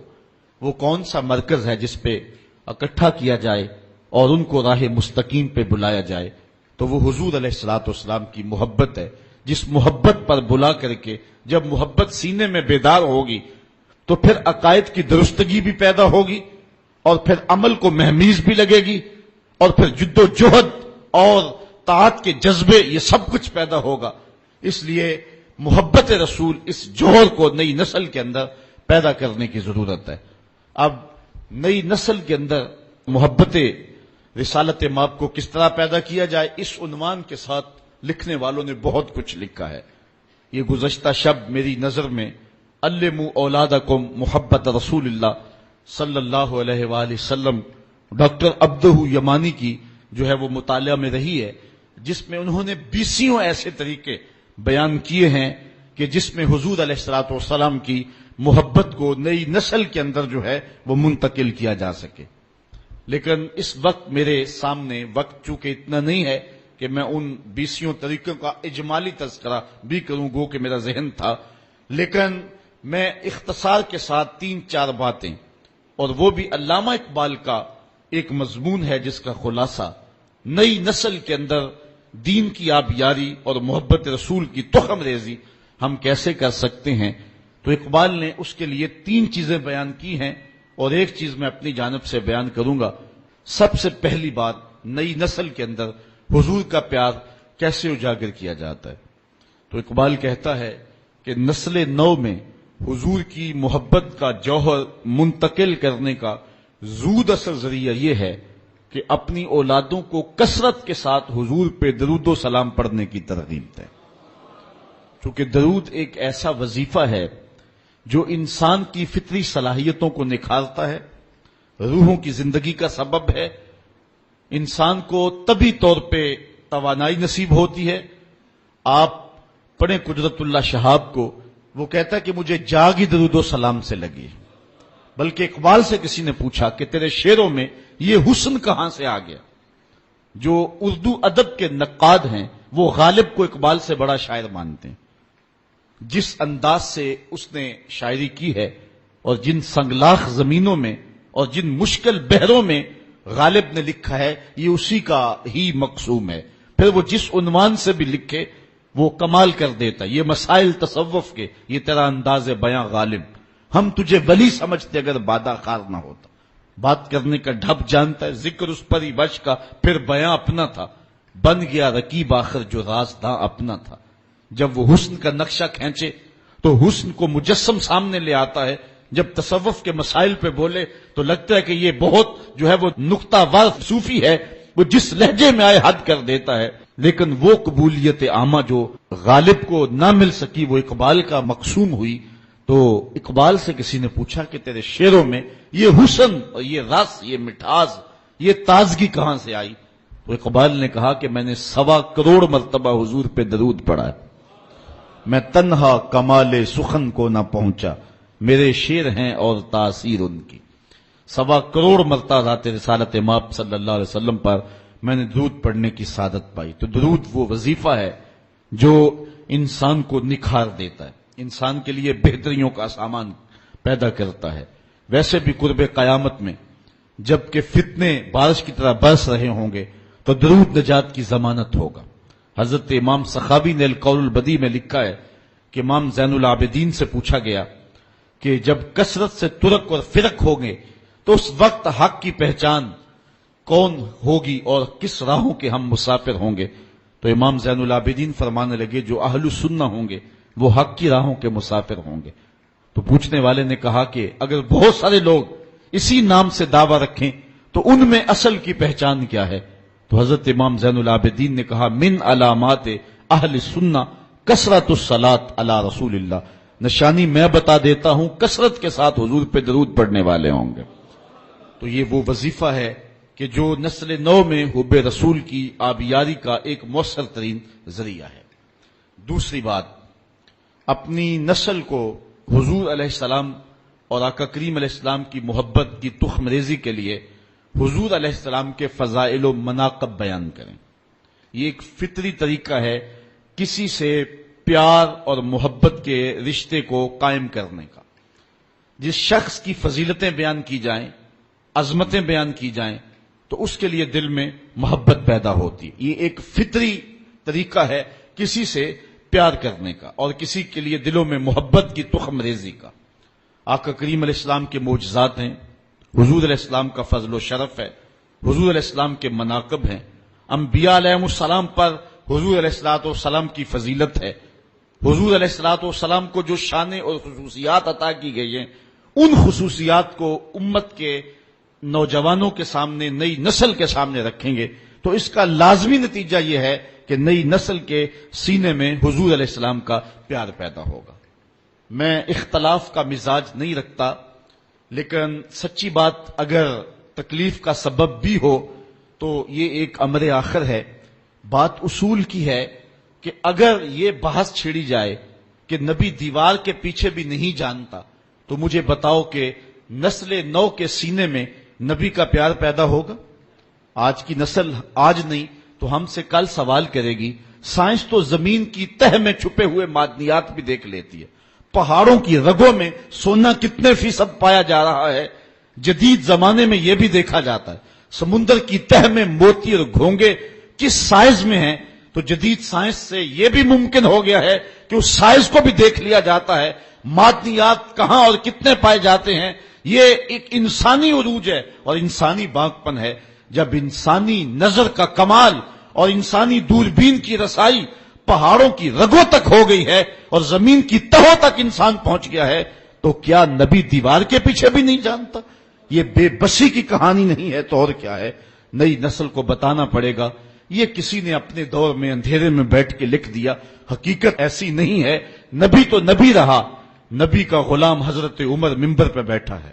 Speaker 1: وہ کون سا مرکز ہے جس پہ اکٹھا کیا جائے اور ان کو راہ مستقیم پہ بلایا جائے؟ تو وہ حضور علیہ الصلوۃ والسلام کی محبت ہے، جس محبت پر بلا کر کے جب محبت سینے میں بیدار ہوگی تو پھر عقائد کی درستگی بھی پیدا ہوگی، اور پھر عمل کو مہمیز بھی لگے گی، اور پھر جد و جہد اور طاعت کے جذبے، یہ سب کچھ پیدا ہوگا. اس لیے محبت رسول، اس جوہر کو نئی نسل کے اندر پیدا کرنے کی ضرورت ہے. اب نئی نسل کے اندر محبت رسالت مآب کو کس طرح پیدا کیا جائے، اس عنوان کے ساتھ لکھنے والوں نے بہت کچھ لکھا ہے. یہ گزشتہ شب میری نظر میں علموا اولادکم محبت رسول اللہ صلی اللہ علیہ وآلہ وسلم ڈاکٹر عبدہ یمانی کی جو ہے وہ مطالعہ میں رہی ہے، جس میں انہوں نے 20 ایسے طریقے بیان کیے ہیں کہ جس میں حضور علیہ الصلوۃ والسلام کی محبت کو نئی نسل کے اندر جو ہے وہ منتقل کیا جا سکے. لیکن اس وقت میرے سامنے وقت چونکہ اتنا نہیں ہے کہ میں ان 20 طریقوں کا اجمالی تذکرہ بھی کروں، گو کہ میرا ذہن تھا، لیکن میں اختصار کے ساتھ 3-4 باتیں، اور وہ بھی علامہ اقبال کا ایک مضمون ہے جس کا خلاصہ نئی نسل کے اندر دین کی آبیاری اور محبت رسول کی تخم ریزی ہم کیسے کر سکتے ہیں. تو اقبال نے اس کے لیے 3 چیزیں بیان کی ہیں، اور ایک چیز میں اپنی جانب سے بیان کروں گا. سب سے پہلی بات، نئی نسل کے اندر حضور کا پیار کیسے اجاگر کیا جاتا ہے. تو اقبال کہتا ہے کہ نسل نو میں حضور کی محبت کا جوہر منتقل کرنے کا زود اثر ذریعہ یہ ہے کہ اپنی اولادوں کو کثرت کے ساتھ حضور پہ درود و سلام پڑھنے کی ترغیب دیں. چونکہ درود ایک ایسا وظیفہ ہے جو انسان کی فطری صلاحیتوں کو نکھارتا ہے، روحوں کی زندگی کا سبب ہے، انسان کو طبی طور پہ توانائی نصیب ہوتی ہے. آپ پڑھیں قدرت اللہ شہاب کو، وہ کہتا ہے کہ مجھے جاگ ہی درود و سلام سے لگی. بلکہ اقبال سے کسی نے پوچھا کہ تیرے شعروں میں یہ حسن کہاں سے آ گیا؟ جو اردو ادب کے نقاد ہیں وہ غالب کو اقبال سے بڑا شاعر مانتے ہیں. جس انداز سے اس نے شاعری کی ہے اور جن سنگلاخ زمینوں میں اور جن مشکل بحروں میں غالب نے لکھا ہے، یہ اسی کا ہی مقصوم ہے. پھر وہ جس عنوان سے بھی لکھے وہ کمال کر دیتا. یہ مسائل تصوف کے، یہ تیرا انداز بیاں غالب، ہم تجھے ولی سمجھتے اگر بادہ خار نہ ہوتا. بات کرنے کا ڈھب جانتا ہے، ذکر اس پر ہی بش کا، پھر بیاں اپنا تھا، بن گیا رقیب آخر جو رازداں اپنا تھا. جب وہ حسن کا نقشہ کھینچے تو حسن کو مجسم سامنے لے آتا ہے. جب تصوف کے مسائل پہ بولے تو لگتا ہے کہ یہ بہت جو ہے وہ نقطہ وار صوفی ہے، وہ جس لہجے میں آئے حد کر دیتا ہے. لیکن وہ قبولیت عامہ جو غالب کو نہ مل سکی وہ اقبال کا مقصوم ہوئی. تو اقبال سے کسی نے پوچھا کہ تیرے شعروں میں یہ حسن اور یہ رس، یہ مٹھاس، یہ تازگی کہاں سے آئی؟ تو اقبال نے کہا کہ میں نے 1.25 کروڑ مرتبہ حضور پہ درود پڑھا ہے، میں تنہا کمال سخن کو نہ پہنچا، میرے شعر ہیں اور تاثیر ان کی۔ 1.25 کروڑ مرتبہ ذات رسالت مآب صلی اللہ علیہ وسلم پر میں نے درود پڑھنے کی سعادت پائی۔ تو درود وہ وظیفہ ہے جو انسان کو نکھار دیتا ہے، انسان کے لیے بہتریوں کا سامان پیدا کرتا ہے۔ ویسے بھی قرب قیامت میں جبکہ فتنے بارش کی طرح برس رہے ہوں گے تو درود نجات کی ضمانت ہوگا۔ حضرت امام سخاوی نے القول البدیع میں لکھا ہے کہ امام زین العابدین سے پوچھا گیا کہ جب کثرت سے ترک اور فرق ہوں گے تو اس وقت حق کی پہچان کون ہوگی اور کس راہوں کے ہم مسافر ہوں گے؟ تو امام زین العابدین فرمانے لگے جو اہل سنہ ہوں گے وہ حق کی راہوں کے مسافر ہوں گے۔ تو پوچھنے والے نے کہا کہ اگر بہت سارے لوگ اسی نام سے دعویٰ رکھیں تو ان میں اصل کی پہچان کیا ہے؟ تو حضرت امام زین العابدین نے کہا من علامات اہل سنہ کثرت الصلاۃ علی رسول اللہ، نشانی میں بتا دیتا ہوں کثرت کے ساتھ حضور پہ درود پڑھنے والے ہوں گے۔ تو یہ وہ وظیفہ ہے کہ جو نسل نو میں حب رسول کی آبیاری کا ایک مؤثر ترین ذریعہ ہے۔ دوسری بات، اپنی نسل کو حضور علیہ السلام اور آقا کریم علیہ السلام کی محبت کی تخم ریزی کے لیے حضور علیہ السلام کے فضائل و مناقب بیان کریں۔ یہ ایک فطری طریقہ ہے کسی سے پیار اور محبت کے رشتے کو قائم کرنے کا۔ جس شخص کی فضیلتیں بیان کی جائیں، عظمتیں بیان کی جائیں تو اس کے لیے دل میں محبت پیدا ہوتی ہے۔ یہ ایک فطری طریقہ ہے کسی سے پیار کرنے کا اور کسی کے لیے دلوں میں محبت کی تخم ریزی کا۔ آقا کریم علیہ السلام کے معجزات ہیں، حضور علیہ السلام کا فضل و شرف ہے، حضور علیہ السلام کے مناقب ہیں، انبیاء علیہ السلام پر حضور علیہ السلام کی فضیلت ہے، حضور علیہ السلام کو جو شان اور خصوصیات عطا کی گئی ہیں ان خصوصیات کو امت کے نوجوانوں کے سامنے، نئی نسل کے سامنے رکھیں گے تو اس کا لازمی نتیجہ یہ ہے کہ نئی نسل کے سینے میں حضور علیہ السلام کا پیار پیدا ہوگا۔ میں اختلاف کا مزاج نہیں رکھتا، لیکن سچی بات اگر تکلیف کا سبب بھی ہو تو یہ ایک امر آخر ہے۔ بات اصول کی ہے کہ اگر یہ بحث چھیڑی جائے کہ نبی دیوار کے پیچھے بھی نہیں جانتا تو مجھے بتاؤ کہ نسل نو کے سینے میں نبی کا پیار پیدا ہوگا؟ آج کی نسل آج نہیں تو ہم سے کل سوال کرے گی۔ سائنس تو زمین کی تہ میں چھپے ہوئے معدنیات بھی دیکھ لیتی ہے، پہاڑوں کی رگوں میں سونا کتنے فیصد پایا جا رہا ہے، جدید زمانے میں یہ بھی دیکھا جاتا ہے۔ سمندر کی تہ میں موتی اور گھونگے کس سائز میں ہیں تو جدید سائنس سے یہ بھی ممکن ہو گیا ہے کہ اس سائز کو بھی دیکھ لیا جاتا ہے، معدنیات کہاں اور کتنے پائے جاتے ہیں۔ یہ ایک انسانی عروج ہے اور انسانی باغپن ہے جب انسانی نظر کا کمال اور انسانی دوربین کی رسائی پہاڑوں کی رگوں تک ہو گئی ہے اور زمین کی تہوں تک انسان پہنچ گیا ہے تو کیا نبی دیوار کے پیچھے بھی نہیں جانتا؟ یہ بے بسی کی کہانی نہیں ہے تو اور کیا ہے؟ نئی نسل کو بتانا پڑے گا۔ یہ کسی نے اپنے دور میں اندھیرے میں بیٹھ کے لکھ دیا، حقیقت ایسی نہیں ہے۔ نبی تو نبی رہا، نبی کا غلام حضرت عمر منبر پہ بیٹھا ہے،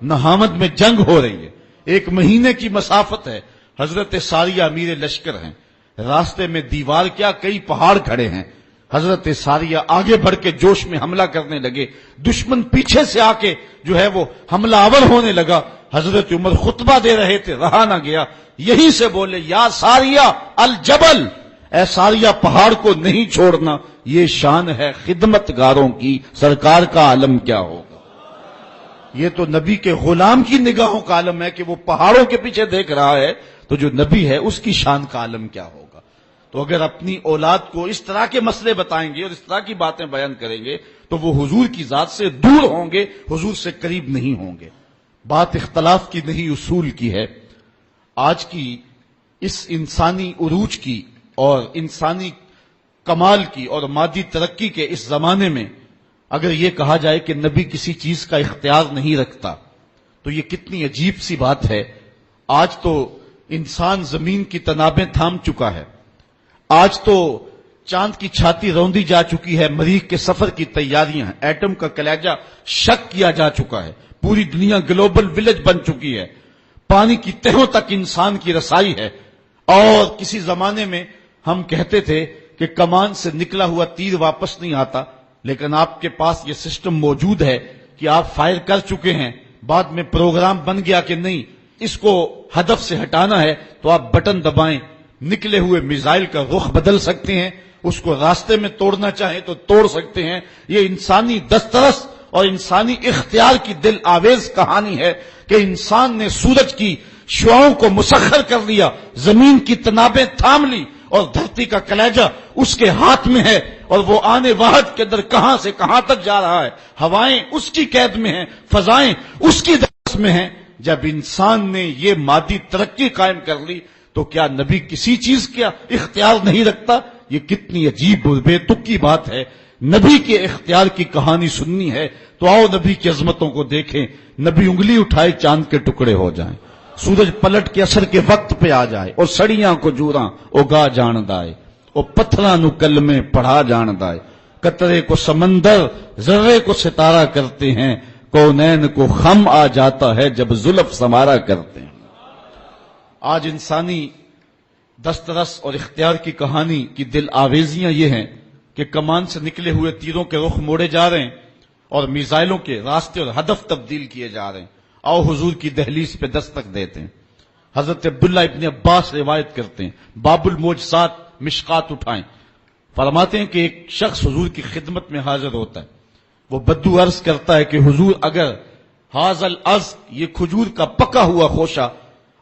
Speaker 1: نہامد میں جنگ ہو رہی ہے، 1 مہینے کی مسافت ہے، حضرت ساریہ امیر لشکر ہیں، راستے میں دیوار کیا کئی پہاڑ کھڑے ہیں، حضرت ساریہ آگے بڑھ کے جوش میں حملہ کرنے لگے، دشمن پیچھے سے آ کے جو ہے وہ حملہ آور ہونے لگا، حضرت عمر خطبہ دے رہے تھے، رہا نہ گیا، یہیں سے بولے یا ساریہ الجبل، اے ساریہ پہاڑ کو نہیں چھوڑنا، یہ شان ہے خدمت گاروں کی، سرکار کا عالم کیا ہوگا۔ یہ تو نبی کے غلام کی نگاہوں کا عالم ہے کہ وہ پہاڑوں کے پیچھے دیکھ رہا ہے، تو جو نبی ہے اس کی شان کا عالم کیا ہوگا۔ تو اگر اپنی اولاد کو اس طرح کے مسئلے بتائیں گے اور اس طرح کی باتیں بیان کریں گے تو وہ حضور کی ذات سے دور ہوں گے، حضور سے قریب نہیں ہوں گے۔ بات اختلاف کی نہیں، اصول کی ہے۔ آج کی اس انسانی عروج کی اور انسانی کمال کی اور مادی ترقی کے اس زمانے میں اگر یہ کہا جائے کہ نبی کسی چیز کا اختیار نہیں رکھتا تو یہ کتنی عجیب سی بات ہے۔ آج تو انسان زمین کی تنابیں تھام چکا ہے، آج تو چاند کی چھاتی روندی جا چکی ہے، مریخ کے سفر کی تیاریاں ہیں، ایٹم کا کلیجہ شک کیا جا چکا ہے، پوری دنیا گلوبل ولیج بن چکی ہے، پانی کی تہوں تک انسان کی رسائی ہے۔ اور کسی زمانے میں ہم کہتے تھے کہ کمان سے نکلا ہوا تیر واپس نہیں آتا، لیکن آپ کے پاس یہ سسٹم موجود ہے کہ آپ فائر کر چکے ہیں، بعد میں پروگرام بن گیا کہ نہیں اس کو ہدف سے ہٹانا ہے تو آپ بٹن دبائیں، نکلے ہوئے میزائل کا رخ بدل سکتے ہیں، اس کو راستے میں توڑنا چاہیں تو توڑ سکتے ہیں۔ یہ انسانی دسترس اور انسانی اختیار کی دل آویز کہانی ہے کہ انسان نے سورج کی شعاؤں کو مسخر کر لیا، زمین کی تنابیں تھام لی اور دھرتی کا کلیجہ اس کے ہاتھ میں ہے، اور وہ آنے واحد کے اندر کہاں سے کہاں تک جا رہا ہے، ہوائیں اس کی قید میں ہیں، فضائیں اس کی دست میں ہیں۔ جب انسان نے یہ مادی ترقی قائم کر لی تو کیا نبی کسی چیز کا اختیار نہیں رکھتا؟ یہ کتنی عجیب اور بے تک کی بات ہے۔ نبی کے اختیار کی کہانی سننی ہے تو آؤ نبی کی عظمتوں کو دیکھیں۔ نبی انگلی اٹھائے چاند کے ٹکڑے ہو جائیں، سورج پلٹ کے اثر کے وقت پہ آ جائے، اور سڑیاں کو جوراں اگا جان دائے، اور پتھراں نو کلمے پڑھا جان دائے، قطرے کو سمندر ذرے کو ستارہ کرتے ہیں، کونین کو خم آ جاتا ہے جب زلف سمارا کرتے ہیں۔ آج انسانی دسترس اور اختیار کی کہانی کی دل آویزیاں یہ ہیں کہ کمان سے نکلے ہوئے تیروں کے رخ موڑے جا رہے ہیں اور میزائلوں کے راستے اور ہدف تبدیل کیے جا رہے ہیں۔ آؤ حضور کی دہلیز پہ دستک دیتے ہیں۔ حضرت عبداللہ ابن عباس روایت کرتے ہیں، باب المعجزات مشکات اٹھائیں، فرماتے ہیں کہ ایک شخص حضور کی خدمت میں حاضر ہوتا ہے، وہ بدو عرض کرتا ہے کہ حضور اگر حاضل از یہ کھجور کا پکا ہوا خوشہ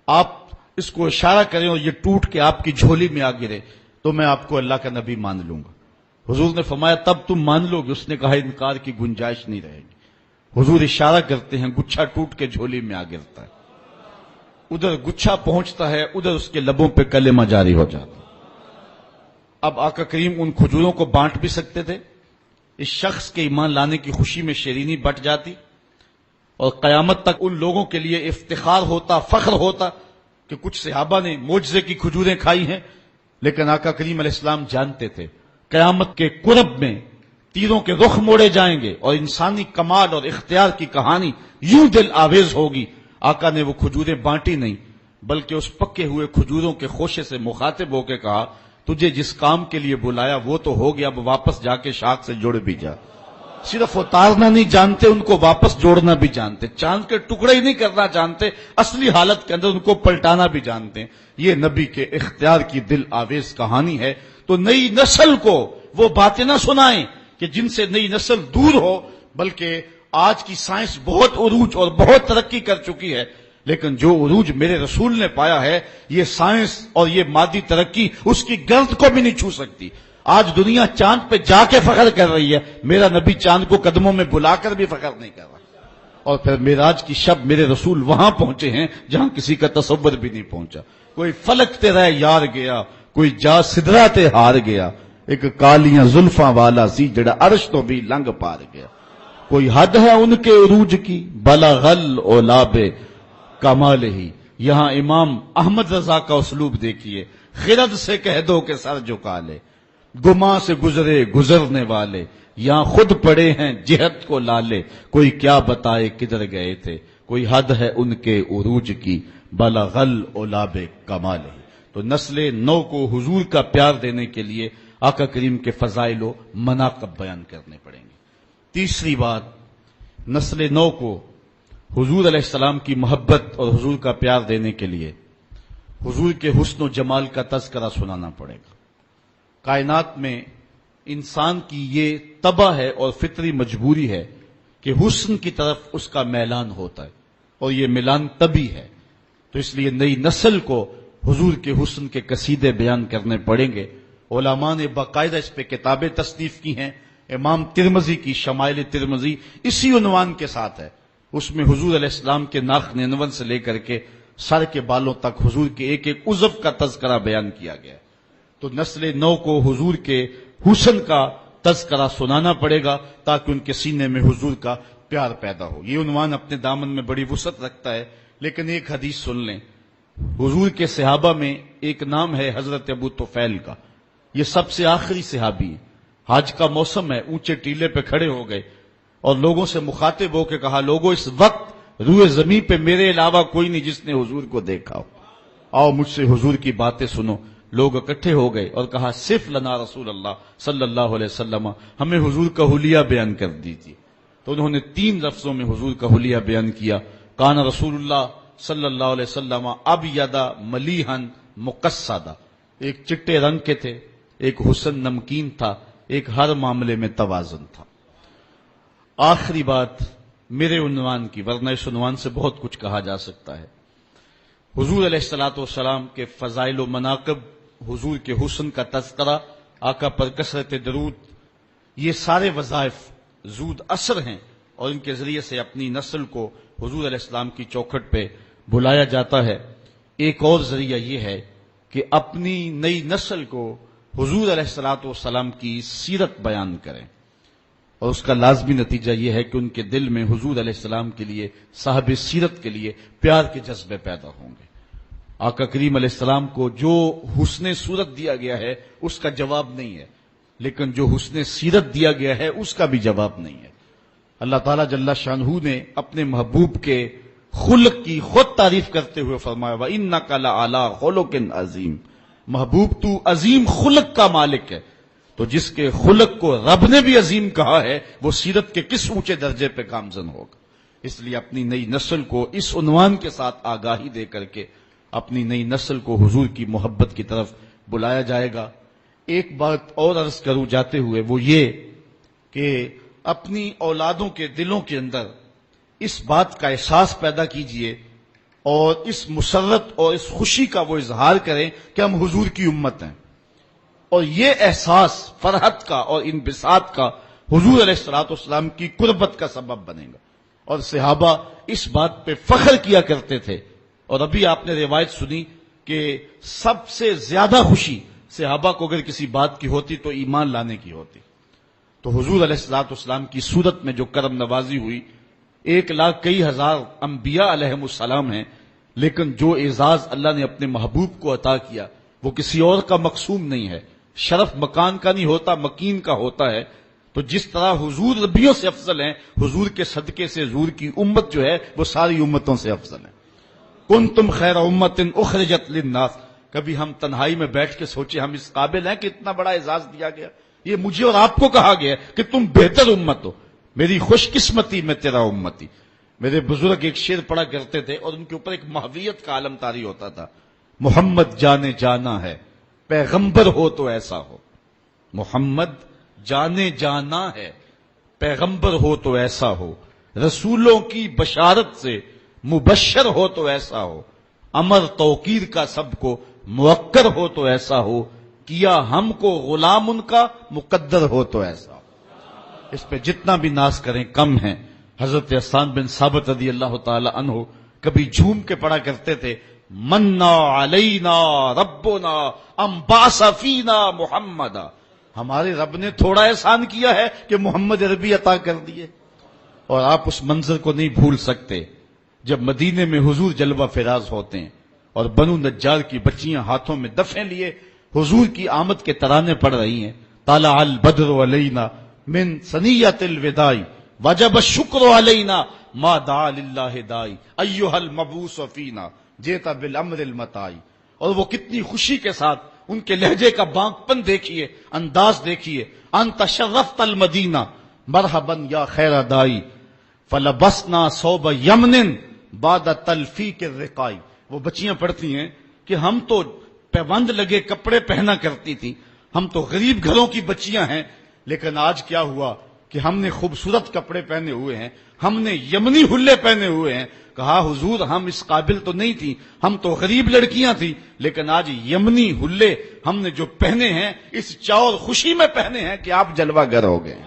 Speaker 1: آپ اس کو اشارہ کریں اور یہ ٹوٹ کے آپ کی جھولی میں آ گرے تو میں آپ کو اللہ کا نبی مان لوں گا۔ حضور نے فرمایا تب تم مان لو گے؟ اس نے کہا انکار کی گنجائش نہیں رہے گی۔ حضور اشارہ کرتے ہیں، گچھا ٹوٹ کے جھولی میں آ گرتا ہے، ادھر گچھا پہنچتا ہے، ادھر اس کے لبوں پہ کلمہ جاری ہو جاتا۔ اب آقا کریم ان کھجوروں کو بانٹ بھی سکتے تھے، اس شخص کے ایمان لانے کی خوشی میں شیرینی بٹ جاتی اور قیامت تک ان لوگوں کے لیے افتخار ہوتا، فخر ہوتا کہ کچھ صحابہ نے معجزے کی کھجوریں کھائی ہیں۔ لیکن آقا کریم علیہ السلام جانتے تھے قیامت کے قرب میں تیروں کے رخ موڑے جائیں گے اور انسانی کمال اور اختیار کی کہانی یوں دل آویز ہوگی۔ آقا نے وہ کھجوریں بانٹی نہیں، بلکہ اس پکے ہوئے کھجوروں کے خوشے سے مخاطب ہو کے کہا تجھے جس کام کے لیے بلایا وہ تو ہو گیا، اب واپس جا کے شاخ سے جڑ بھی جا۔ صرف اتارنا نہیں جانتے، ان کو واپس جوڑنا بھی جانتے، چاند کے ٹکڑے ہی نہیں کرنا جانتے، اصلی حالت کے اندر ان کو پلٹانا بھی جانتے ہیں۔ یہ نبی کے اختیار کی دل آویز کہانی ہے۔ تو نئی نسل کو وہ باتیں نہ سنائیں کہ جن سے نئی نسل دور ہو، بلکہ آج کی سائنس بہت عروج اور بہت ترقی کر چکی ہے، لیکن جو عروج میرے رسول نے پایا ہے یہ سائنس اور یہ مادی ترقی اس کی گرد کو بھی نہیں چھو سکتی۔ آج دنیا چاند پہ جا کے فخر کر رہی ہے، میرا نبی چاند کو قدموں میں بلا کر بھی فخر نہیں کر رہا۔ اور پھر معراج کی شب میرے رسول وہاں پہنچے ہیں جہاں کسی کا تصور بھی نہیں پہنچا۔ کوئی فلک تے رہ یار گیا، کوئی جا سدرا تے ہار گیا، ایک کالیاں زلفاں والا سی جڑا عرش تو بھی لنگ پار گیا۔ کوئی حد ہے ان کے عروج کی، بلغل اولاب کمال ہی۔ یہاں امام احمد رضا کا اسلوب دیکھیے، خرد سے کہہ دو کہ سر جھکا لے، گما سے گزرے گزرنے والے، یہاں خود پڑے ہیں جہت کو لالے، کوئی کیا بتائے کدھر گئے تھے، کوئی حد ہے ان کے عروج کی، بلغل اولاب کمال ہی۔ تو نسل نو کو حضور کا پیار دینے کے لیے آقا کریم کے فضائل و مناقب بیان کرنے پڑیں گے۔ تیسری بات، نسل نو کو حضور علیہ السلام کی محبت اور حضور کا پیار دینے کے لیے حضور کے حسن و جمال کا تذکرہ سنانا پڑے گا۔ کائنات میں انسان کی یہ طبع ہے اور فطری مجبوری ہے کہ حسن کی طرف اس کا میلان ہوتا ہے، اور یہ میلان طبعی ہے۔ تو اس لیے نئی نسل کو حضور کے حسن کے قصیدے بیان کرنے پڑیں گے۔ علماء نے باقاعدہ اس پہ کتابیں تصنیف کی ہیں۔ امام ترمذی کی شمائل ترمذی اسی عنوان کے ساتھ ہے، اس میں حضور علیہ السلام کے ناخن انور سے لے کر کے سر کے بالوں تک حضور کے ایک ایک عضو کا تذکرہ بیان کیا گیا ہے۔ تو نسل نو کو حضور کے حسن کا تذکرہ سنانا پڑے گا تاکہ ان کے سینے میں حضور کا پیار پیدا ہو۔ یہ عنوان اپنے دامن میں بڑی وسعت رکھتا ہے، لیکن ایک حدیث سن لیں۔ حضور کے صحابہ میں ایک نام ہے حضرت ابو طفیل کا، یہ سب سے آخری صحابی ہے. حج کا موسم ہے، اونچے ٹیلے پہ کھڑے ہو گئے اور لوگوں سے مخاطب ہو کے کہا، لوگوں اس وقت روئے زمین پہ میرے علاوہ کوئی نہیں جس نے حضور کو دیکھا ہو، آؤ مجھ سے حضور کی باتیں سنو. لوگ اکٹھے ہو گئے اور کہا، صرف لنا رسول اللہ صلی اللہ علیہ وسلم، ہمیں حضور کا حلیہ بیان کر دیجیے. تو انہوں نے 3 لفظوں میں حضور کا حلیہ بیان کیا. کان رسول اللہ صلی اللہ علیہ وسلم ابیض ملیحا مقصدا، ایک چٹے رنگ کے تھے، ایک حسن نمکین تھا، ایک ہر معاملے میں توازن تھا. آخری بات میرے عنوان کی، ورنہ اس عنوان سے بہت کچھ کہا جا سکتا ہے. حضور علیہ الصلوۃ والسلام کے فضائل و مناقب، حضور کے حسن کا تذکرہ، آقا پر کثرت درود، یہ سارے وظائف زود اثر ہیں اور ان کے ذریعے سے اپنی نسل کو حضور علیہ السلام کی چوکھٹ پہ بلایا جاتا ہے. ایک اور ذریعہ یہ ہے کہ اپنی نئی نسل کو حضور علیہ الصلوۃ والسلام کی سیرت بیان کریں، اور اس کا لازمی نتیجہ یہ ہے کہ ان کے دل میں حضور علیہ السلام کے لیے، صاحب سیرت کے لیے پیار کے جذبے پیدا ہوں گے. آقا کریم علیہ السلام کو جو حسن صورت دیا گیا ہے اس کا جواب نہیں ہے، لیکن جو حسن سیرت دیا گیا ہے اس کا بھی جواب نہیں ہے. اللہ تعالیٰ جل شانہ نے اپنے محبوب کے خلق کی خود تعریف کرتے ہوئے فرمایا، وَإِنَّكَ لَعَلَىٰ خُلُقٍ عَظِيمٍ، محبوب تو عظیم خلق کا مالک ہے. تو جس کے خلق کو رب نے بھی عظیم کہا ہے، وہ سیرت کے کس اونچے درجے پہ گامزن ہوگا. اس لیے اپنی نئی نسل کو اس عنوان کے ساتھ آگاہی دے کر کے اپنی نئی نسل کو حضور کی محبت کی طرف بلایا جائے گا. ایک بات اور عرض کروں جاتے ہوئے، وہ یہ کہ اپنی اولادوں کے دلوں کے اندر اس بات کا احساس پیدا کیجئے اور اس مسرت اور اس خوشی کا وہ اظہار کریں کہ ہم حضور کی امت ہیں. اور یہ احساس فرحت کا اور انبساط کا حضور علیہ الصلوۃ والسلام کی قربت کا سبب بنے گا. اور صحابہ اس بات پہ فخر کیا کرتے تھے. اور ابھی آپ نے روایت سنی کہ سب سے زیادہ خوشی صحابہ کو اگر کسی بات کی ہوتی تو ایمان لانے کی ہوتی. تو حضور علیہ الصلوۃ والسلام کی صورت میں جو کرم نوازی ہوئی، 1,00,000 انبیاء علیہم السلام ہیں، لیکن جو اعزاز اللہ نے اپنے محبوب کو عطا کیا وہ کسی اور کا مقسوم نہیں ہے. شرف مکان کا نہیں ہوتا، مکین کا ہوتا ہے. تو جس طرح حضور نبیوں سے افضل ہیں، حضور کے صدقے سے حضور کی امت جو ہے وہ ساری امتوں سے افضل ہے. کنتم خیر امت اخرجت للناس، کبھی ہم تنہائی میں بیٹھ کے سوچے ہم اس قابل ہیں کہ اتنا بڑا اعزاز دیا گیا. یہ مجھے اور آپ کو کہا گیا کہ تم بہتر امت ہو، میری خوش قسمتی میں تیرا امتی. میرے بزرگ ایک شعر پڑھا کرتے تھے اور ان کے اوپر ایک محویت کا عالم طاری ہوتا تھا، محمد جانے جانا ہے پیغمبر ہو تو ایسا ہو. محمد جانے جانا ہے پیغمبر ہو تو ایسا ہو، رسولوں کی بشارت سے مبشر ہو تو ایسا ہو، امر توقیر کا سب کو موقر ہو تو ایسا ہو، کیا ہم کو غلام ان کا مقدر ہو تو ایسا ہو. اس پہ جتنا بھی ناز کریں کم ہیں. حضرت حسان بن ثابت رضی اللہ تعالی عنہ کبھی جھوم کے پڑھا کرتے تھے، منا علینا ربنا ام بعث فینا محمدا، ہمارے رب نے تھوڑا احسان کیا ہے کہ محمد عربی عطا کر دیے. اور آپ اس منظر کو نہیں بھول سکتے جب مدینے میں حضور جلوہ فراز ہوتے ہیں اور بنو نجار کی بچیاں ہاتھوں میں دفیں لیے حضور کی آمد کے ترانے پڑھ رہی ہیں. طلع البدر علینا من ثنیۃ الوداع وجب الشکر علینا ما دعا للہ داعی ایھا المبعوث فینا جیتا بالامر المطاع. اور وہ کتنی خوشی کے ساتھ ان کے لہجے کا بانک پن دیکھیے، انداز دیکھیے. انت شرفت المدینہ مرحبا یا خیر دائی فلبسنا صوب یمن بعد تلفیق الرقاع. وہ بچیاں پڑھتی ہیں کہ ہم تو پیوند لگے کپڑے پہنا کرتی تھی، ہم تو غریب گھروں کی بچیاں ہیں، لیکن آج کیا ہوا کہ ہم نے خوبصورت کپڑے پہنے ہوئے ہیں، ہم نے یمنی حلے پہنے ہوئے ہیں. کہا حضور ہم اس قابل تو نہیں تھی، ہم تو غریب لڑکیاں تھی، لیکن آج یمنی حلے ہم نے جو پہنے ہیں اس چاؤ اور خوشی میں پہنے ہیں کہ آپ جلوہ گر ہو گئے.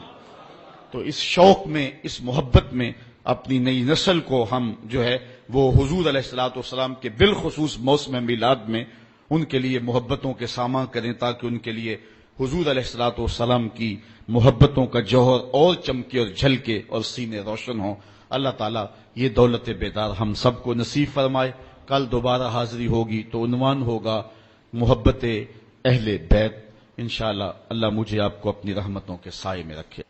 Speaker 1: تو اس شوق میں، اس محبت میں اپنی نئی نسل کو ہم جو ہے وہ حضور علیہ الصلوۃ والسلام کے بالخصوص موسم میلاد میں ان کے لیے محبتوں کے سامان کریں، تاکہ ان کے لیے حضور علیہ الصلوۃ والسلام کی محبتوں کا جوہر اور چمکے اور جھلکے اور سینے روشن ہوں. اللہ تعالیٰ یہ دولت بیدار ہم سب کو نصیب فرمائے. کل دوبارہ حاضری ہوگی تو عنوان ہوگا محبت اہل بیت. انشاءاللہ اللہ مجھے آپ کو اپنی رحمتوں کے سائے میں رکھے.